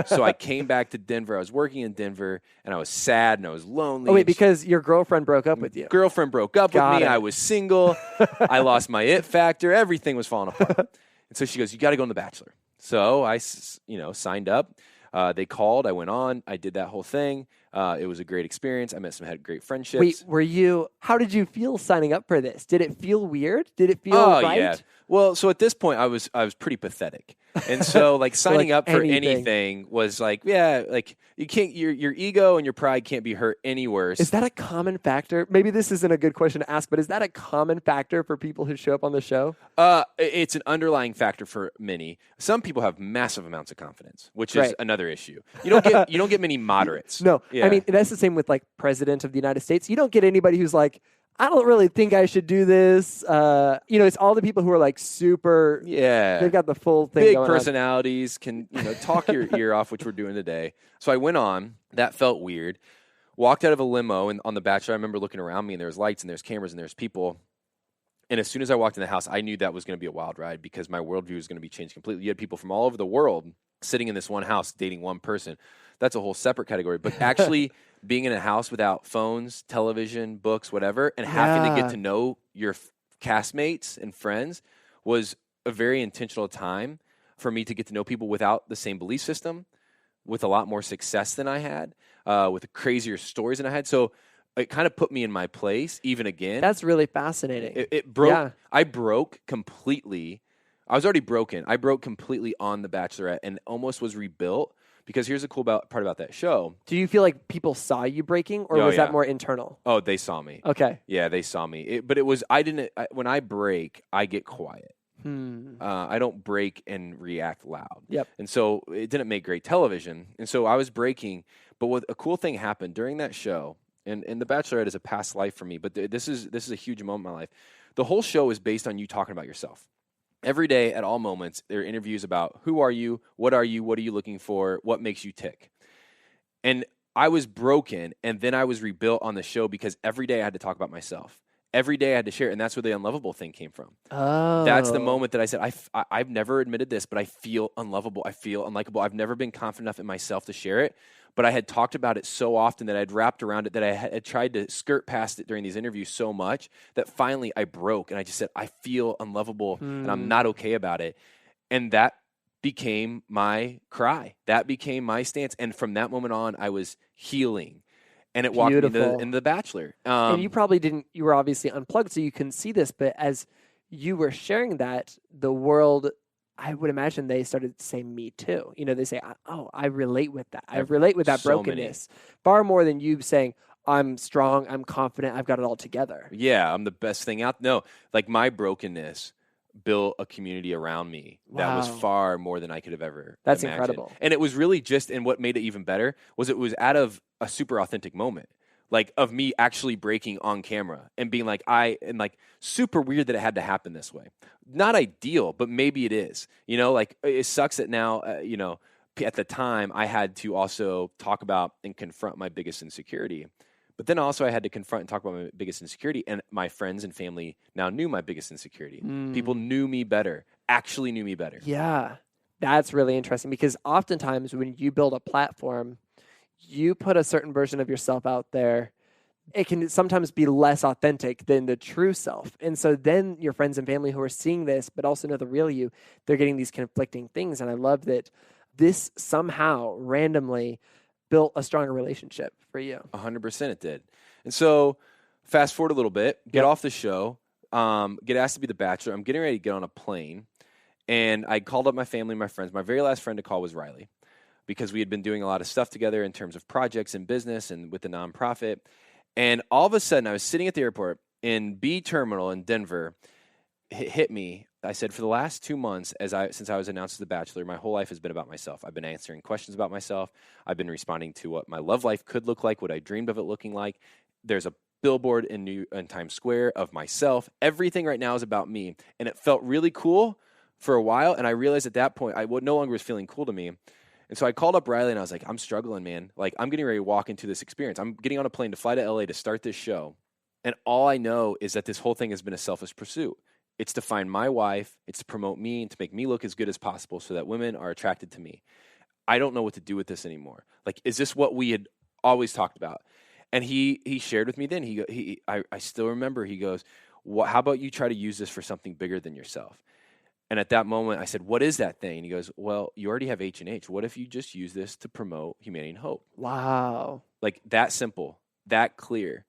So I came back to Denver. I was working in Denver and I was sad and I was lonely. Oh, wait, because your girlfriend broke up with you. Girlfriend broke up with me. It. I was single. I lost my it factor. Everything was falling apart. And so she goes, you got to go on The Bachelor. So I, signed up. They called. I went on. I did that whole thing. It was a great experience. I had great friendships. Wait, how did you feel signing up for this? Did it feel weird? Did it feel right? Yeah. Well, so at this point, I was pretty pathetic. And so signing up for anything was you can't, your ego and your pride can't be hurt any worse. Is that a common factor? Maybe this isn't a good question to ask, but is that a common factor for people who show up on the show? It's an underlying factor for many. Some people have massive amounts of confidence, which is another issue. You don't get many moderates. No. Yeah. I mean, that's the same with President of the United States. You don't get anybody who's like, I don't really think I should do this. It's all the people who are super. Yeah. They've got the full thing big going personalities on. Can, talk your ear off, which we're doing today. So I went on. That felt weird. Walked out of a limo and on The Bachelor. I remember looking around me and there was lights and there's cameras and there's people. And as soon as I walked in the house, I knew that was going to be a wild ride because my worldview was going to be changed completely. You had people from all over the world sitting in this one house dating one person. That's a whole separate category. But actually being in a house without phones, television, books, whatever, and having to get to know your castmates and friends was a very intentional time for me to get to know people without the same belief system, with a lot more success than I had, with crazier stories than I had. So it kind of put me in my place even again. That's really fascinating. It broke. Yeah. I broke completely. I was already broken. I broke completely on The Bachelorette and almost was rebuilt. Because here's the cool part about that show. Do you feel like people saw you breaking, or was that more internal? Oh, they saw me. Okay. Yeah, they saw me. But it was, when I break, I get quiet. I don't break and react loud. Yep. And so it didn't make great television. And so I was breaking. But what a cool thing happened during that show, and The Bachelorette is a past life for me, but this is a huge moment in my life. The whole show is based on you talking about yourself. Every day, at all moments, there are interviews about who are you, what are you looking for, what makes you tick. And I was broken, and then I was rebuilt on the show because every day I had to talk about myself. every day I had to share it. And that's where the unlovable thing came from. Oh. That's the moment that I said, I've never admitted this, but I feel unlovable. I feel unlikable. I've never been confident enough in myself to share it. But I had talked about it so often that I'd wrapped around it, that I had tried to skirt past it during these interviews so much that finally I broke. And I just said, I feel unlovable and I'm not okay about it. And that became my cry. That became my stance. And from that moment on, I was healing. And it walked me into The Bachelor. And you probably didn't, you were obviously unplugged, so you couldn't see this. But as you were sharing that, the world, I would imagine they started to say, me too. You know, they say, oh, I relate with that. I relate with that brokenness. Far more than you saying, I'm strong, I'm confident, I've got it all together. Yeah, I'm the best thing out. No, like my brokenness built a community around me that was far more than I could have ever That's imagined. incredible. And it was really just, and what made it even better was it was out of a super authentic moment, like of me actually breaking on camera and being like, super weird that it had to happen this way. Not ideal, but maybe it is. You know, like it sucks that now, at the time I had to also talk about and confront my biggest insecurity. But then also I had to confront and talk about my biggest insecurity, and my friends and family now knew my biggest insecurity. People knew me better, actually knew me better. Yeah, that's really interesting, because oftentimes when you build a platform, you put a certain version of yourself out there. It can sometimes be less authentic than the true self. And so then your friends and family who are seeing this, but also know the real you, they're getting these conflicting things. And I love that this somehow randomly built a stronger relationship for you. 100% it did. And so fast forward a little bit, get off the show, get asked to be the Bachelor. I'm getting ready to get on a plane. And I called up my family and my friends. My very last friend to call was Riley, because we had been doing a lot of stuff together in terms of projects and business and with the nonprofit. And all of a sudden, I was sitting at the airport in B Terminal in Denver. It hit me. I said, for the last 2 months, since I was announced as the Bachelor, my whole life has been about myself. I've been answering questions about myself. I've been responding to what my love life could look like, what I dreamed of it looking like. There's a billboard in Times Square of myself. Everything right now is about me. And it felt really cool for a while. And I realized at that point, I no longer was feeling cool to me. And so I called up Riley and I was like, I'm struggling, man. Like, I'm getting ready to walk into this experience. I'm getting on a plane to fly to LA to start this show. And all I know is that this whole thing has been a selfish pursuit. It's to find my wife. It's to promote me and to make me look as good as possible so that women are attracted to me. I don't know what to do with this anymore. Like, is this what we had always talked about? And he shared with me then. I still remember, he goes, how about you try to use this for something bigger than yourself? And at that moment, I said, what is that thing? And he goes, well, you already have H&H. What if you just use this to promote humanity and hope? Wow. Like, that simple, that clear.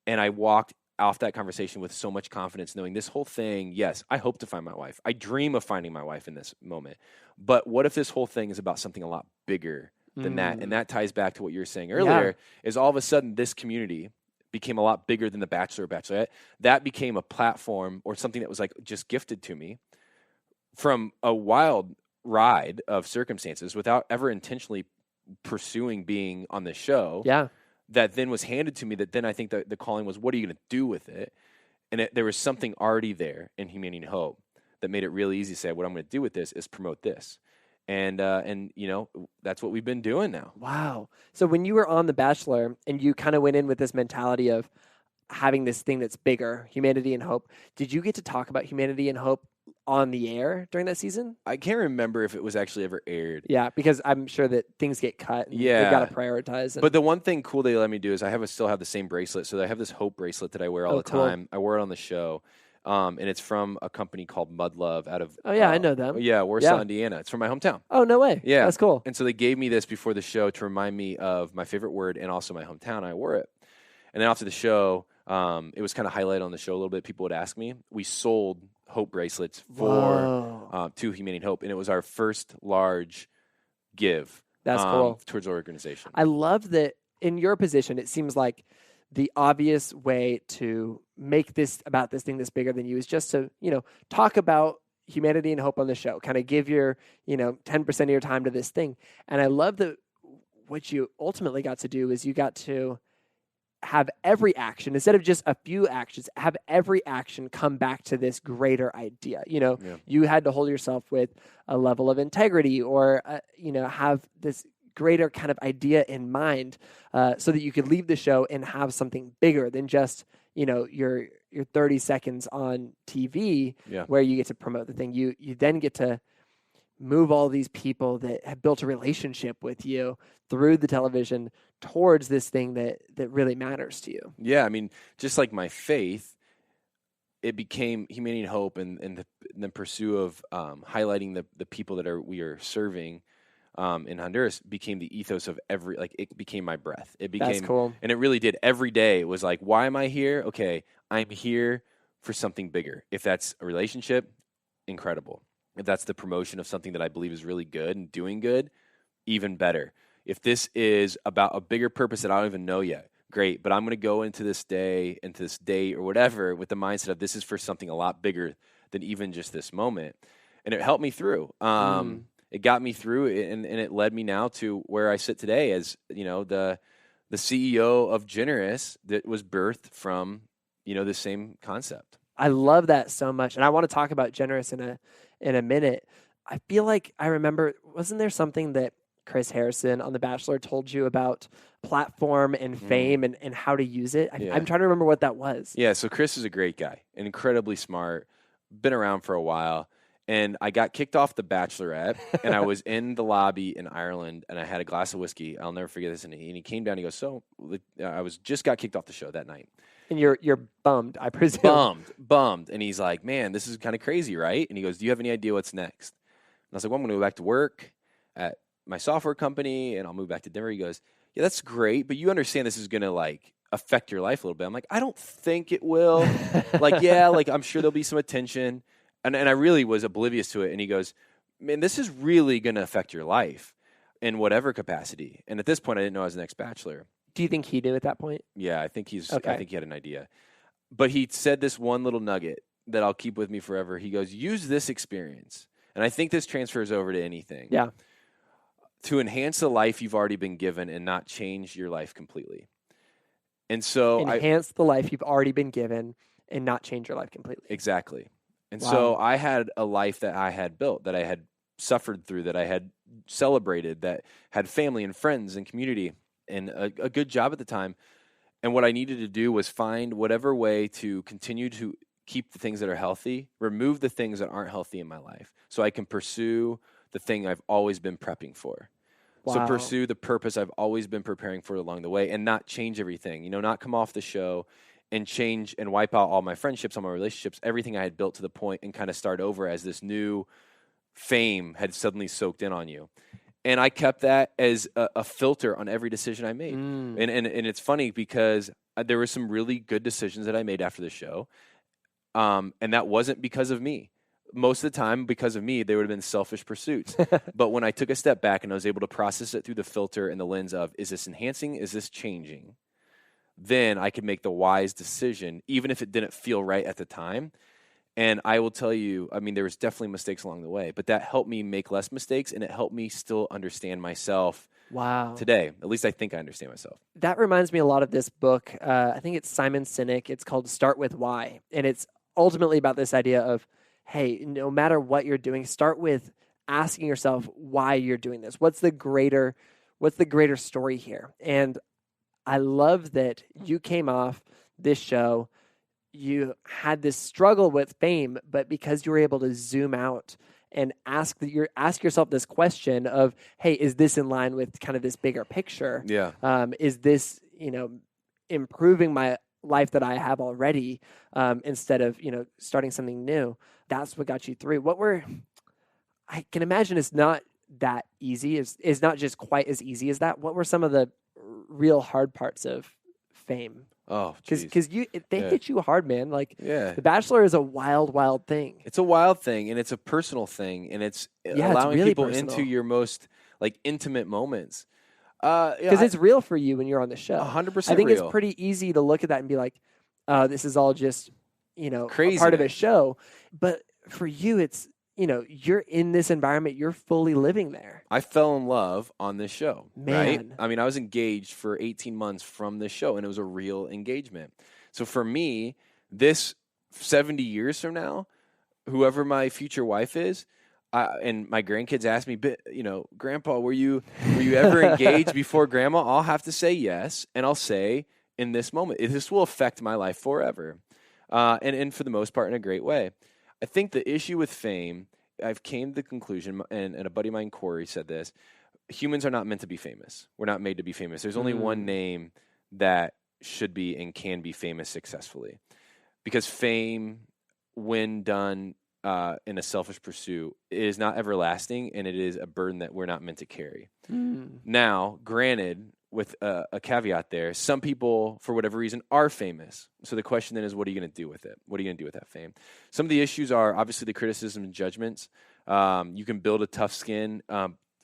And I walked off that conversation with so much confidence, knowing this whole thing, yes, I hope to find my wife. I dream of finding my wife in this moment. But what if this whole thing is about something a lot bigger than that? And that ties back to what you were saying earlier, is all of a sudden this community became a lot bigger than the Bachelor or Bachelorette. That became a platform or something that was like just gifted to me from a wild ride of circumstances without ever intentionally pursuing being on the show. Yeah. That then was handed to me, that then I think the calling was, what are you going to do with it? And there was something already there in Humanity and Hope that made it really easy to say, what I'm going to do with this is promote this. And that's what we've been doing now. Wow. So when you were on The Bachelor and you kind of went in with this mentality of having this thing that's bigger, humanity and hope, did you get to talk about humanity and hope on the air during that season? I can't remember if it was actually ever aired. Yeah, because I'm sure that things get cut. And they've got to prioritize. But the one thing cool they let me do is I still have the same bracelet. So I have this hope bracelet that I wear all the time. I wear it on the show. And it's from a company called Mud Love out of... Oh, yeah, I know them. Yeah, Warsaw, Indiana. It's from my hometown. Oh, no way. Yeah. That's cool. And so they gave me this before the show to remind me of my favorite word and also my hometown. I wore it. And then after the show, it was kind of highlighted on the show a little bit. People would ask me. We sold hope bracelets to Humanity and Hope, and it was our first large give. That's cool. Towards our organization. I love that in your position, it seems like the obvious way to make this about this thing that's bigger than you is just to, talk about humanity and hope on the show, kind of give your, 10% of your time to this thing. And I love that what you ultimately got to do is you got to have every action, instead of just a few actions, have every action come back to this greater idea. You had to hold yourself with a level of integrity or, have this greater kind of idea in mind, so that you could leave the show and have something bigger than just, your 30 seconds on TV where you get to promote the thing. You then get to move all these people that have built a relationship with you through the television towards this thing that really matters to you. Yeah, I mean, just like my faith, it became Humanity and Hope, and the pursuit of highlighting the people that we are serving in Honduras became the ethos of it became my breath. It became, that's cool. And it really did. Every day it was like, why am I here? Okay, I'm here for something bigger. If that's a relationship, incredible. If that's the promotion of something that I believe is really good and doing good, even better. If this is about a bigger purpose that I don't even know yet, great. But I'm going to go into this day, into this date or whatever with the mindset of this is for something a lot bigger than even just this moment. And it helped me through. It got me through, and it led me now to where I sit today as, the CEO of Generous that was birthed from, the same concept. I love that so much. And I want to talk about Generous in a minute. I feel like I remember, wasn't there something that Chris Harrison on The Bachelor told you about platform and fame and how to use it? I'm trying to remember what that was. Yeah, so Chris is a great guy, and incredibly smart, been around for a while. And I got kicked off The Bachelorette, and I was in the lobby in Ireland, and I had a glass of whiskey. I'll never forget this. And he came down, he goes, so I just got kicked off the show that night. And you're bummed, I presume. Bummed. And he's like, man, this is kind of crazy, right? And he goes, do you have any idea what's next? And I was like, well, I'm going to go back to work at my software company, and I'll move back to Denver. He goes, yeah, that's great, but you understand this is going to affect your life a little bit. I'm like, I don't think it will. I'm sure there'll be some attention. And I really was oblivious to it. And he goes, man, this is really going to affect your life in whatever capacity. And at this point, I didn't know I was the next Bachelor. Do you think he knew at that point? Yeah, I think Okay. I think he had an idea. But he said this one little nugget that I'll keep with me forever. He goes, use this experience. And I think this transfers over to anything. Yeah. To enhance the life you've already been given and not change your life completely. And so enhance the life you've already been given and not change your life completely. Exactly. And Wow. so I had a life that I had built, that I had suffered through, that I had celebrated, that had family and friends and community and a good job at the time. And what I needed to do was find whatever way to continue to keep the things that are healthy, remove the things that aren't healthy in my life, so I can pursue the thing I've always been prepping for. Wow. So pursue the purpose I've always been preparing for along the way and not change everything, not come off the show and change and wipe out all my friendships, all my relationships, everything I had built to the point, and kind of start over as this new fame had suddenly soaked in on you. And I kept that as a filter on every decision I made. And it's funny because there were some really good decisions that I made after the show. And that wasn't because of me. Most of the time, because of me, they would have been selfish pursuits. But when I took a step back and I was able to process it through the filter and the lens of, is this enhancing? Is this changing? Then I could make the wise decision, even if it didn't feel right at the time. And I will tell you, I mean, there was definitely mistakes along the way, but that helped me make less mistakes, and it helped me still understand myself. Wow. Today. At least I think I understand myself. That reminds me a lot of this book. I think it's Simon Sinek. It's called Start With Why. And it's ultimately about this idea of, hey, no matter what you're doing, start with asking yourself why you're doing this. What's the greater story here? And I love that you came off this show, you had this struggle with fame, but because you were able to zoom out and ask yourself this question of, hey, is this in line with kind of this bigger picture? Yeah. Is this, improving my life that I have already, instead of, starting something new? That's what got you through. I can imagine it's not that easy. It's not just quite as easy as that. What were some of the real hard parts of fame? Oh, because they hit you hard, man. The Bachelor is a wild, wild thing. It's a wild thing, and it's a personal thing, and it's allowing really people personal. into your most intimate moments. Because it's real for you when you're on the show. 100% I think real. it's pretty easy to look at that and be like, this is all just, Craziness. a part of a show. But for you, it's, you're in this environment, you're fully living there. I fell in love on this show. Man. Right? I mean, I was engaged for 18 months from this show, and it was a real engagement. So for me, this 70 years from now, whoever my future wife is, And my grandkids ask me, Grandpa, were you ever engaged before Grandma? I'll have to say yes, and I'll say in this moment, this will affect my life forever, and for the most part in a great way. I think the issue with fame, I've came to the conclusion, and a buddy of mine, Corey, said this: humans are not meant to be famous. We're not made to be famous. There's only one name that should be and can be famous successfully, because fame, when done in a selfish pursuit, is not everlasting, and it is a burden that we're not meant to carry. Now, granted, with a caveat there, some people, for whatever reason, are famous. So the question then is, what are you going to do with it? What are you going to do with that fame? Some of the issues are obviously the criticism and judgments. You can build a tough skin.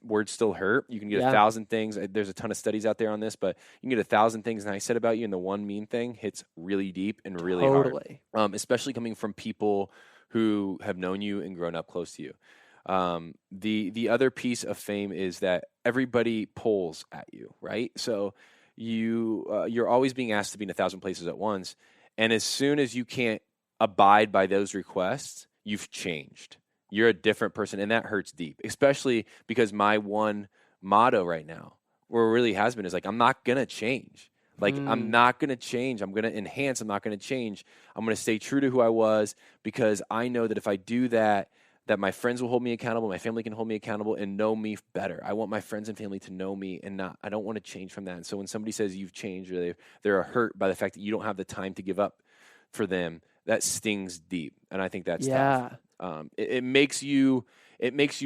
Words still hurt. You can get 1,000 things. There's a ton of studies out there on this, but you can get 1,000 things nice said about you, and the one mean thing hits really deep and really hard. Especially coming from people who have known you and grown up close to you. The other piece of fame is that everybody pulls at you, right? So you're always being asked to be in 1,000 places at once, and as soon as you can't abide by those requests, you've changed. You're a different person, and that hurts deep, especially because my one motto right now, or really has been, is like, I'm not going to change. Like, I'm not going to change. I'm going to enhance. I'm not going to change. I'm going to stay true to who I was, because I know that if I do that, that my friends will hold me accountable, my family can hold me accountable and know me better. I want my friends and family to know me, and I don't want to change from that. And so when somebody says you've changed, or they're hurt by the fact that you don't have the time to give up for them, that stings deep. And I think that's tough. It makes you,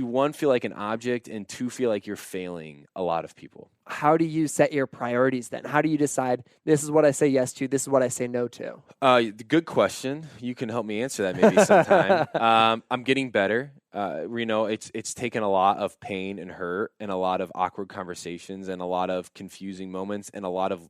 one, feel like an object, and two, feel like you're failing a lot of people. How do you set your priorities then? How do you decide, this is what I say yes to, this is what I say no to? Good question. You can help me answer that maybe sometime. I'm getting better. It's taken a lot of pain and hurt, and a lot of awkward conversations, and a lot of confusing moments, and a lot of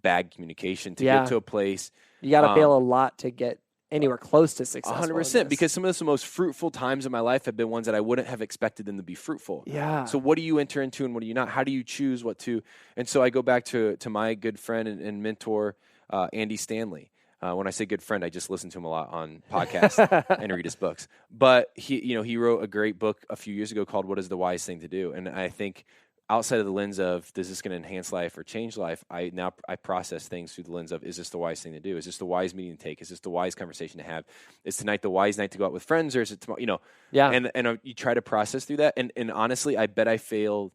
bad communication to get to a place. You got to fail a lot to get anywhere close to success. 100%, because some of the most fruitful times in my life have been ones that I wouldn't have expected them to be fruitful. Yeah. So what do you enter into and what do you not? How do you choose what to? And so I go back to my good friend and mentor, Andy Stanley. When I say good friend, I just listen to him a lot on podcasts and read his books. But he wrote a great book a few years ago called "What is the Wise Thing to Do?" And I think, outside of the lens of, does this going to enhance life or change life, I process things through the lens of, is this the wise thing to do? Is this the wise meeting to take? Is this the wise conversation to have? Is tonight the wise night to go out with friends, or is it tomorrow? And you try to process through that. And honestly, I bet I failed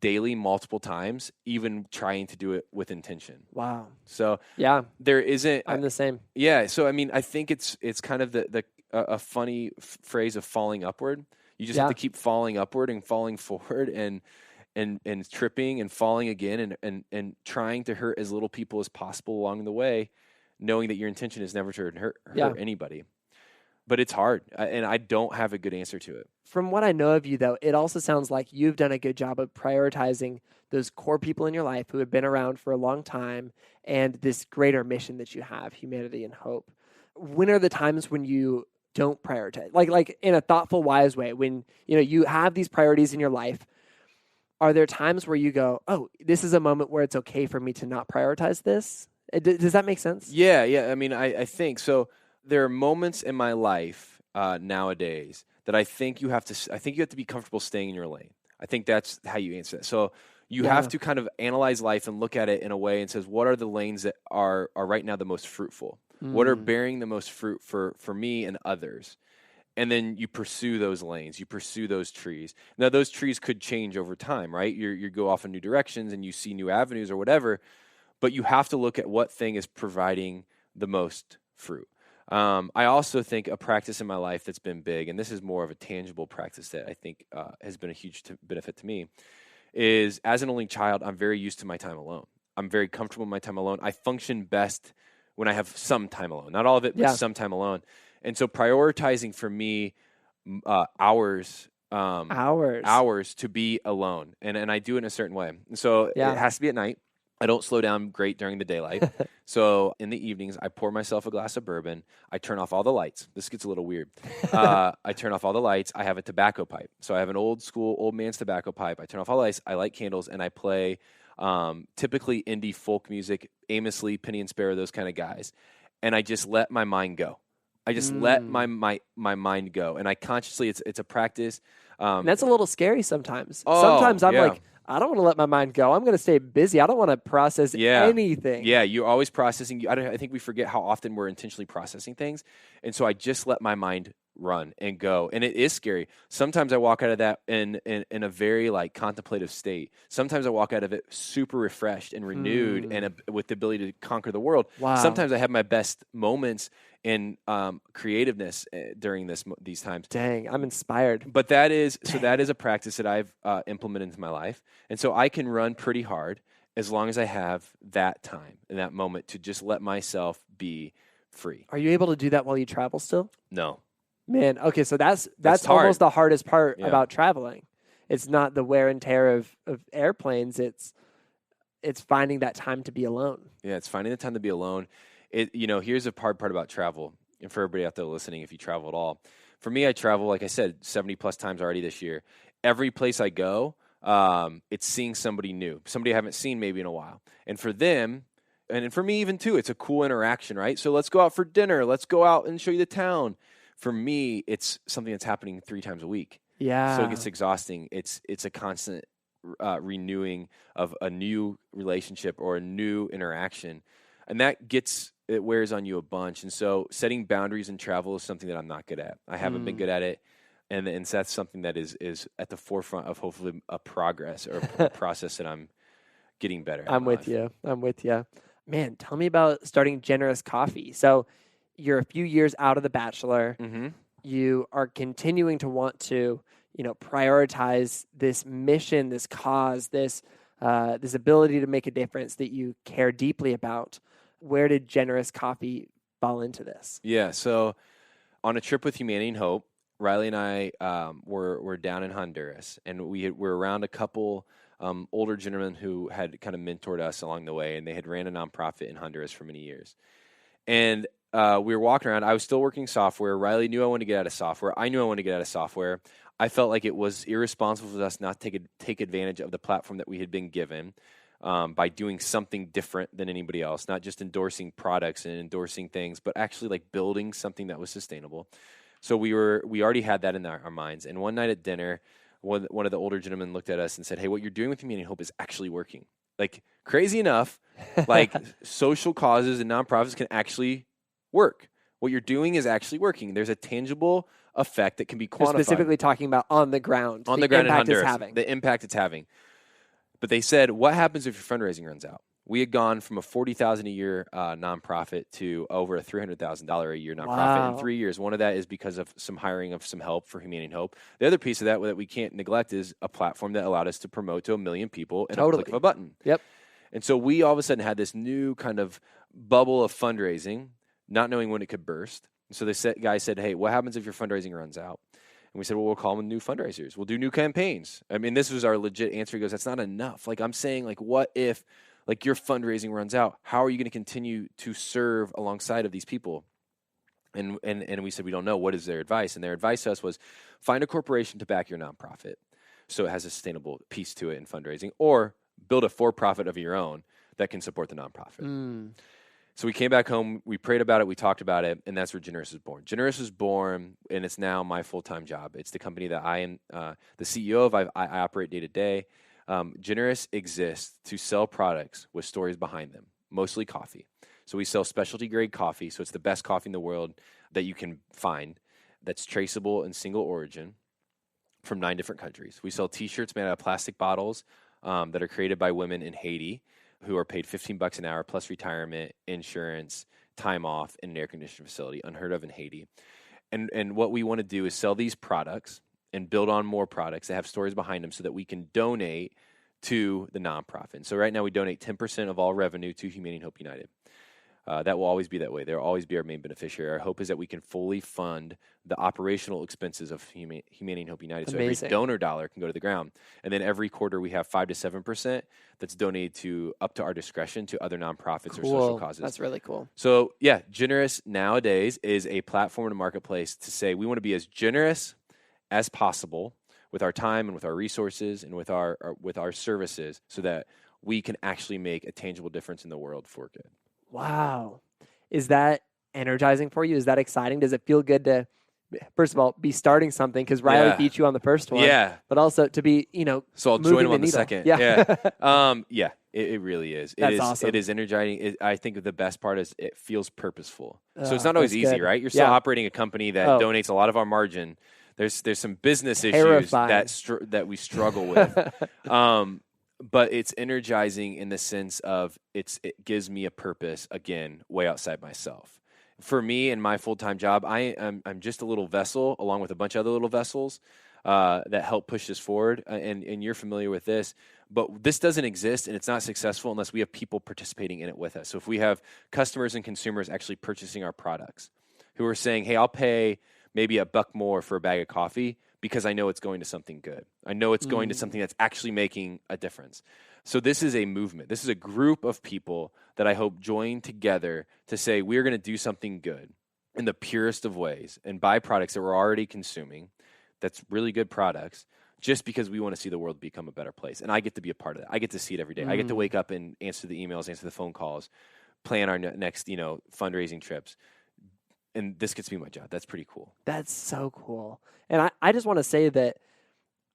daily multiple times, even trying to do it with intention. Wow. So there isn't. I'm the same. Yeah. So I mean, I think it's kind of a funny phrase of falling upward. You just have to keep falling upward and falling forward, and tripping and falling again, and trying to hurt as little people as possible along the way, knowing that your intention is never to hurt anybody. But it's hard, and I don't have a good answer to it. From what I know of you, though, it also sounds like you've done a good job of prioritizing those core people in your life who have been around for a long time, and this greater mission that you have, humanity and hope. When are the times when you don't prioritize, like in a thoughtful, wise way, when you have these priorities in your life? Are there times where you go, oh, this is a moment where it's okay for me to not prioritize this? Does that make sense? Yeah. I mean, I think so. There are moments in my life nowadays that I think you have to be comfortable staying in your lane. I think that's how you answer that. So you have to kind of analyze life and look at it in a way and says, what are the lanes that are right now the most fruitful? What are bearing the most fruit for me and others? And then you pursue those lanes, you pursue those trees. Now, those trees could change over time, right? You go off in new directions and you see new avenues or whatever, but you have to look at what thing is providing the most fruit. I also think a practice in my life that's been big, and this is more of a tangible practice that I think has been a huge benefit to me, is as an only child, I'm very used to my time alone. I'm very comfortable in my time alone. I function best when I have some time alone. Not all of it, but some time alone. And so prioritizing for me hours to be alone. And I do it in a certain way. And so it has to be at night. I don't slow down great during the daylight. So in the evenings, I pour myself a glass of bourbon. I turn off all the lights. This gets a little weird. I turn off all the lights. I have a tobacco pipe. So I have an old man's tobacco pipe. I turn off all the lights. I light candles, and I play typically indie folk music, Amos Lee, Penny and Sparrow, those kind of guys. And I just let my mind go. I just let my mind go, and I consciously, it's a practice. And that's a little scary sometimes. Oh, Sometimes I'm yeah. like, I don't want to let my mind go. I'm going to stay busy. I don't want to process anything. Yeah, you're always processing. I think we forget how often we're intentionally processing things. And so I just let my mind run and go. And it is scary. Sometimes I walk out of that in a very like contemplative state. Sometimes I walk out of it super refreshed and renewed and with the ability to conquer the world. Wow. Sometimes I have my best moments in creativeness during these times. Dang, I'm inspired. But that is a practice that I've implemented into my life. And so I can run pretty hard as long as I have that time and that moment to just let myself be free. Are you able to do that while you travel still? No. Man, okay, so that's hard. almost the hardest part about traveling. It's not the wear and tear of airplanes. It's finding that time to be alone. Yeah, it's finding the time to be alone. Here's a hard part about travel, and for everybody out there listening, if you travel at all. For me, I travel, like I said, 70 plus times already this year. Every place I go, it's seeing somebody new, somebody I haven't seen maybe in a while. And for them, and for me even too, it's a cool interaction, right? So let's go out for dinner. Let's go out and show you the town. For me, it's something that's happening 3 times a week. Yeah. So it gets exhausting. It's a constant renewing of a new relationship or a new interaction. And it wears on you a bunch. And so setting boundaries in travel is something that I'm not good at. I haven't been good at it. And that's something that is at the forefront of hopefully a progress or a process that I'm getting better at. I'm with you. Man, tell me about starting Generous Coffee. So you're a few years out of The Bachelor. Mm-hmm. You are continuing to want to, prioritize this mission, this cause, this ability to make a difference that you care deeply about. Where did Generous Coffee fall into this? Yeah, so on a trip with Humanity and Hope, Riley and I were down in Honduras, and we were around a couple older gentlemen who had kind of mentored us along the way, and they had ran a nonprofit in Honduras for many years. And we were walking around. I was still working software. Riley knew I wanted to get out of software. I knew I wanted to get out of software. I felt like it was irresponsible for us not to take advantage of the platform that we had been given by doing something different than anybody else, not just endorsing products and endorsing things, but actually like building something that was sustainable. So we already had that in our minds. And one night at dinner, one of the older gentlemen looked at us and said, "Hey, what you're doing with Humanity and Hope is actually working." Like, crazy enough, like social causes and nonprofits can actually work. What you're doing is actually working. There's a tangible effect that can be quantified. They're specifically talking about on the ground. On the ground in Honduras. The impact it's having. But they said, what happens if your fundraising runs out? We had gone from a $40,000 a year nonprofit to over a $300,000 a year nonprofit in 3 years. One of that is because of some hiring of some help for Humanity and Hope. The other piece of that we can't neglect is a platform that allowed us to promote to 1 million people in a click of a button. Yep. And so we all of a sudden had this new kind of bubble of fundraising, not knowing when it could burst. And so the guy said, "Hey, what happens if your fundraising runs out?" And we said, "Well, we'll call them new fundraisers. We'll do new campaigns." I mean, this was our legit answer. He goes, "That's not enough. Like, I'm saying, like, what if like your fundraising runs out? How are you going to continue to serve alongside of these people?" And we said, "We don't know. What is their advice?" And their advice to us was, find a corporation to back your nonprofit so it has a sustainable piece to it in fundraising, or build a for-profit of your own that can support the nonprofit. So we came back home, we prayed about it, we talked about it, and that's where Generous was born. Generous was born, and it's now my full-time job. It's the company that I am the CEO of. I operate day to day. Generous exists to sell products with stories behind them, mostly coffee. So we sell specialty grade coffee, so it's the best coffee in the world that you can find that's traceable and single origin from 9 different countries. We sell T-shirts made out of plastic bottles that are created by women in Haiti who are paid $15 an hour plus retirement, insurance, time off in an air conditioning facility, unheard of in Haiti. And what we want to do is sell these products and build on more products that have stories behind them so that we can donate to the nonprofit. So right now we donate 10% of all revenue to Humanity and Hope United. That will always be that way. They'll always be our main beneficiary. Our hope is that we can fully fund the operational expenses of Humanity and Hope United. Amazing. So every donor dollar can go to the ground. And then every quarter we have 5 to 7% that's donated to up to our discretion to other nonprofits or social causes. That's really cool. So yeah, Generous nowadays is a platform and a marketplace to say we want to be as generous as possible with our time and with our resources and with our services so that we can actually make a tangible difference in the world for good. Wow. Is that energizing for you? Is that exciting? Does it feel good to, first of all, be starting something because Riley beat you on the first one? Yeah. But also to be, so I'll join him on the second. Yeah. Yeah. It really is. That's awesome. It is energizing. I think the best part is it feels purposeful. So it's not That's always easy, good. right? You're still operating a company that donates a lot of our margin. There's some business issues that we struggle with. But it's energizing in the sense of it gives me a purpose, again, way outside myself. For me in my full-time job, I'm just a little vessel along with a bunch of other little vessels that help push this forward. And you're familiar with this. But this doesn't exist, and it's not successful unless we have people participating in it with us. So if we have customers and consumers actually purchasing our products who are saying, hey, I'll pay maybe $1 more for a bag of coffee because I know it's going to something good. I know it's going to something that's actually making a difference. So this is a movement. This is a group of people that I hope join together to say we're going to do something good in the purest of ways and buy products that we're already consuming that's really good products just because we want to see the world become a better place. And I get to be a part of that. I get to see it every day. I get to wake up and answer the emails, answer the phone calls, plan our next, fundraising trips. And this gets me my job. That's pretty cool. That's so cool. And I just want to say that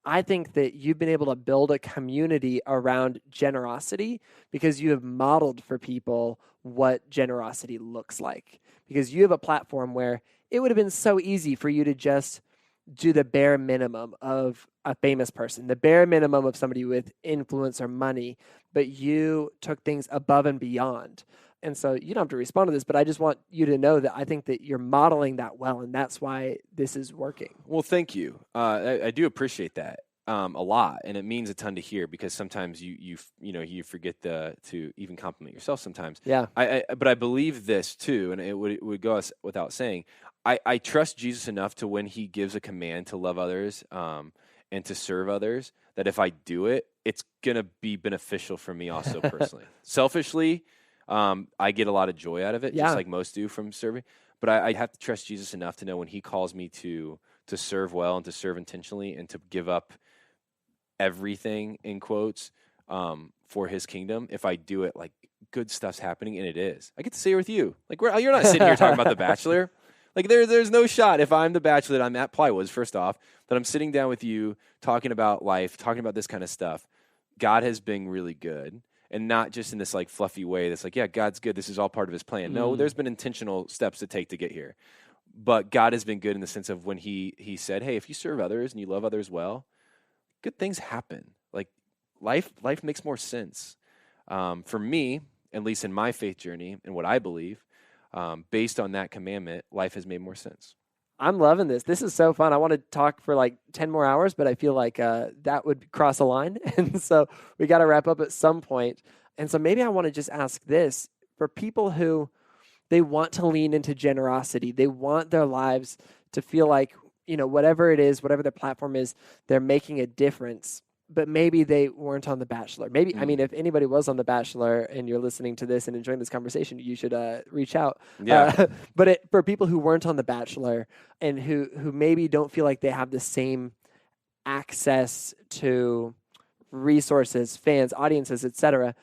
I think that you've been able to build a community around generosity because you have modeled for people what generosity looks like. Because you have a platform where it would have been so easy for you to just do the bare minimum of a famous person, the bare minimum of somebody with influence or money, but you took things above and beyond. And so you don't have to respond to this, but I just want you to know that I think that you're modeling that well, and that's why this is working. Well, thank you. I do appreciate that a lot, and it means a ton to hear because sometimes you forget to even compliment yourself sometimes. Yeah. But I believe this too, and it would go without saying. I trust Jesus enough to when he gives a command to love others and to serve others, that if I do it, it's going to be beneficial for me also personally. Selfishly, I get a lot of joy out of it, just like most do from serving. But I have to trust Jesus enough to know when he calls me to serve well and to serve intentionally and to give up everything, in quotes, for his kingdom. If I do it, like, good stuff's happening, and it is. I get to say it with you. Like, you're not sitting here talking about The Bachelor. Like, there's no shot if I'm the Bachelor that I'm at Plywood's, first off, that I'm sitting down with you talking about life, talking about this kind of stuff. God has been really good, and not just in this, like, fluffy way that's like, yeah, God's good. This is all part of his plan. No, there's been intentional steps to take to get here. But God has been good in the sense of when he said, hey, if you serve others and you love others well, good things happen. Like, life makes more sense. For me, at least in my faith journey and what I believe, based on that commandment, life has made more sense. I'm loving this. This is so fun. I want to talk for like 10 more hours, but I feel like that would cross a line. And so we got to wrap up at some point. And so maybe I want to just ask this for people who they want to lean into generosity. They want their lives to feel like, whatever it is, whatever their platform is, they're making a difference. But maybe they weren't on The Bachelor. Maybe, I mean, if anybody was on The Bachelor and you're listening to this and enjoying this conversation, you should reach out. Yeah. But for people who weren't on The Bachelor and who maybe don't feel like they have the same access to resources, fans, audiences, etc.,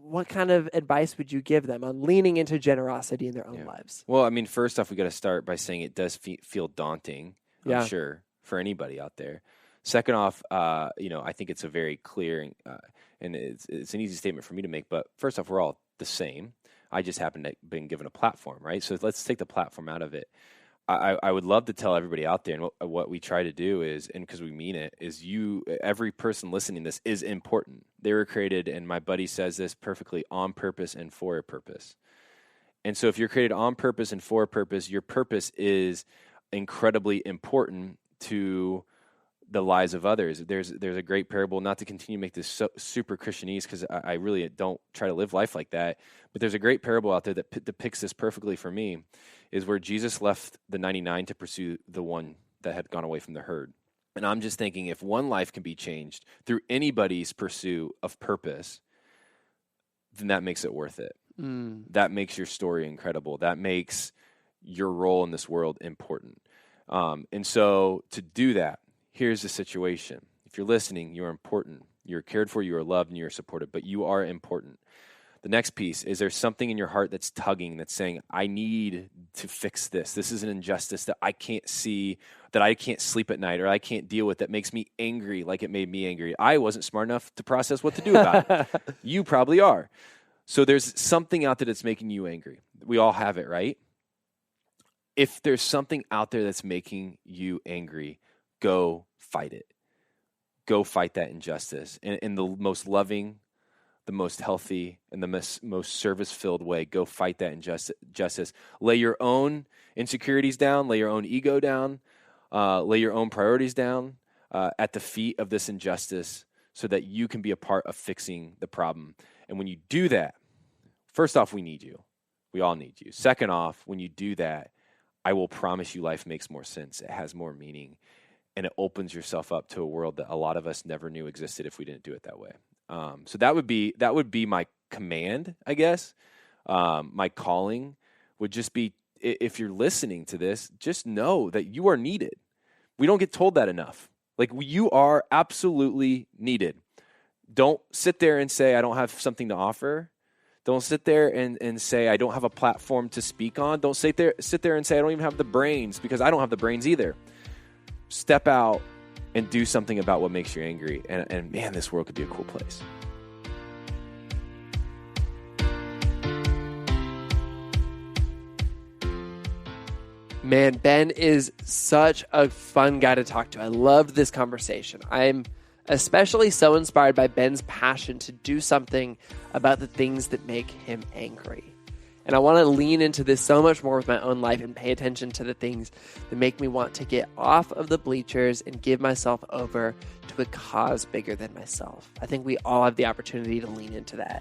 what kind of advice would you give them on leaning into generosity in their own lives? Well, I mean, first off, we got to start by saying it does feel daunting, I'm sure, for anybody out there. Second off, I think it's a very clear and it's an easy statement for me to make. But first off, we're all the same. I just happen to have been given a platform, right? So let's take the platform out of it. I would love to tell everybody out there, and what we try to do is, and because we mean it, is every person listening to this is important. They were created, and my buddy says this perfectly, on purpose and for a purpose. And so if you're created on purpose and for a purpose, your purpose is incredibly important to the lives of others. There's a great parable, not to continue to make this super Christianese, because I really don't try to live life like that, but there's a great parable out there that depicts this perfectly for me, is where Jesus left the 99 to pursue the one that had gone away from the herd. And I'm just thinking, if one life can be changed through anybody's pursuit of purpose, then that makes it worth it. That makes your story incredible. That makes your role in this world important. And so to do that, here's the situation. If you're listening, you're important. You're cared for, you are loved, and you're supported, but you are important. The next piece is, there's something in your heart that's tugging, that's saying, I need to fix this. This is an injustice that I can't see, that I can't sleep at night, or I can't deal with, that makes me angry like it made me angry. I wasn't smart enough to process what to do about it. You probably are. So there's something out there that's making you angry. We all have it, right? If there's something out there that's making you angry, go fight it. Go fight that injustice in the most loving, the most healthy, and the most service-filled way. Go fight that injustice. Lay your own insecurities down. Lay your own ego down. Lay your own priorities down at the feet of this injustice, so that you can be a part of fixing the problem. And when you do that, first off, we need you. We all need you. Second off, when you do that, I will promise you life makes more sense. It has more meaning. And it opens yourself up to a world that a lot of us never knew existed if we didn't do it that way. So that would be my command, I guess. My calling would just be, if you're listening to this, just know that you are needed. We don't get told that enough. Like, you are absolutely needed. Don't sit there and say, I don't have something to offer. Don't sit there and say, I don't have a platform to speak on. Don't sit there and say, I don't even have the brains, because I don't have the brains either. Step out and do something about what makes you angry. And man, this world could be a cool place. Man, Ben is such a fun guy to talk to. I loved this conversation. I'm especially so inspired by Ben's passion to do something about the things that make him angry. And I want to lean into this so much more with my own life and pay attention to the things that make me want to get off of the bleachers and give myself over to a cause bigger than myself. I think we all have the opportunity to lean into that.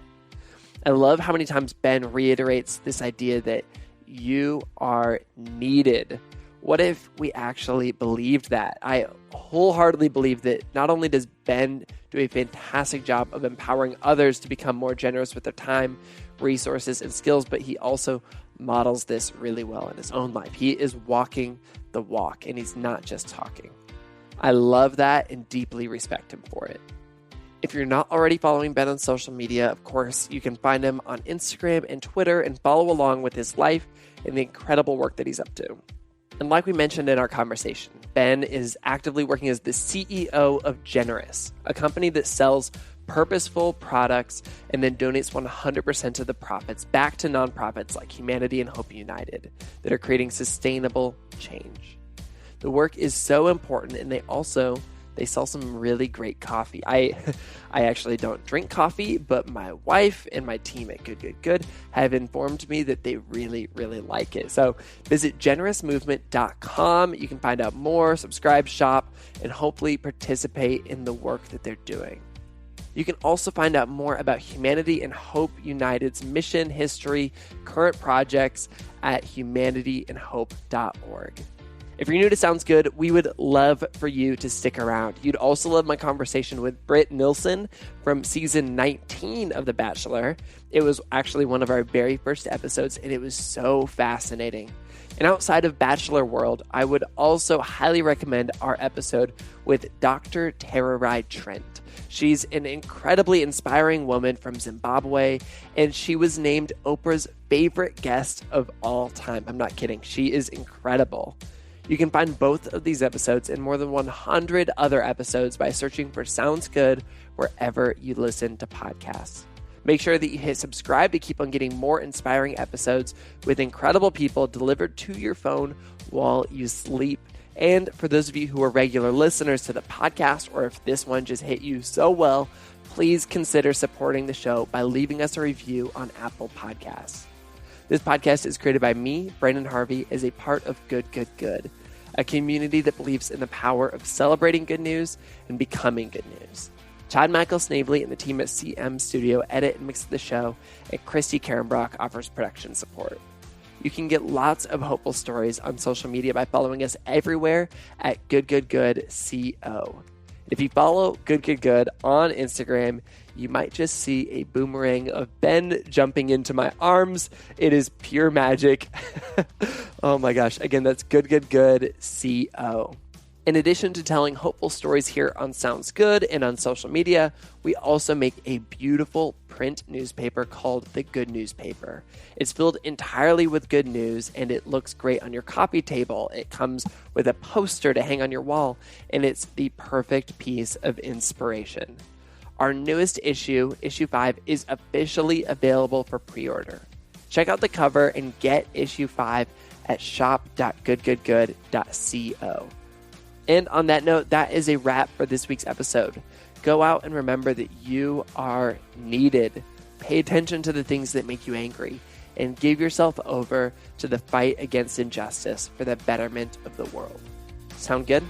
I love how many times Ben reiterates this idea that you are needed. What if we actually believed that? I wholeheartedly believe that not only does Ben do a fantastic job of empowering others to become more generous with their time, resources, and skills, but he also models this really well in his own life. He is walking the walk, and he's not just talking. I love that and deeply respect him for it. If you're not already following Ben on social media, of course, you can find him on Instagram and Twitter and follow along with his life and the incredible work that he's up to. And like we mentioned in our conversation, Ben is actively working as the CEO of Generous, a company that sells purposeful products and then donates 100% of the profits back to nonprofits like Humanity and Hope United that are creating sustainable change. The work is so important, and they sell some really great coffee. I actually don't drink coffee, but my wife and my team at Good have informed me that they really, really like it. So visit generousmovement.com. You can find out more, subscribe, shop, and hopefully participate in the work that they're doing. You can also find out more about Humanity and Hope United's mission, history, current projects at humanityandhope.org. If you're new to Sounds Good, we would love for you to stick around. You'd also love my conversation with Britt Nilsson from season 19 of The Bachelor. It was actually one of our very first episodes, and it was so fascinating. And outside of Bachelor world, I would also highly recommend our episode with Dr. Tararai Trent. She's an incredibly inspiring woman from Zimbabwe, and she was named Oprah's favorite guest of all time. I'm not kidding. She is incredible. You can find both of these episodes and more than 100 other episodes by searching for Sounds Good wherever you listen to podcasts. Make sure that you hit subscribe to keep on getting more inspiring episodes with incredible people delivered to your phone while you sleep. And for those of you who are regular listeners to the podcast, or if this one just hit you so well, please consider supporting the show by leaving us a review on Apple Podcasts. This podcast is created by me, Branden Harvey, as a part of Good, a community that believes in the power of celebrating good news and becoming good news. Chad Michael Snavely and the team at CM Studio edit and mix the show, and Christy Karenbrock offers production support. You can get lots of hopeful stories on social media by following us everywhere at GoodCo. If you follow Good on Instagram, you might just see a boomerang of Ben jumping into my arms. It is pure magic. Oh my gosh. Again, that's Good. In addition to telling hopeful stories here on Sounds Good and on social media, we also make a beautiful print newspaper called The Good Newspaper. It's filled entirely with good news, and it looks great on your coffee table. It comes with a poster to hang on your wall, and it's the perfect piece of inspiration. Our newest issue, issue 5, is officially available for pre-order. Check out the cover and get issue 5 at shop.goodgoodgood.co. And on that note, that is a wrap for this week's episode. Go out and remember that you are needed. Pay attention to the things that make you angry and give yourself over to the fight against injustice for the betterment of the world. Sound good?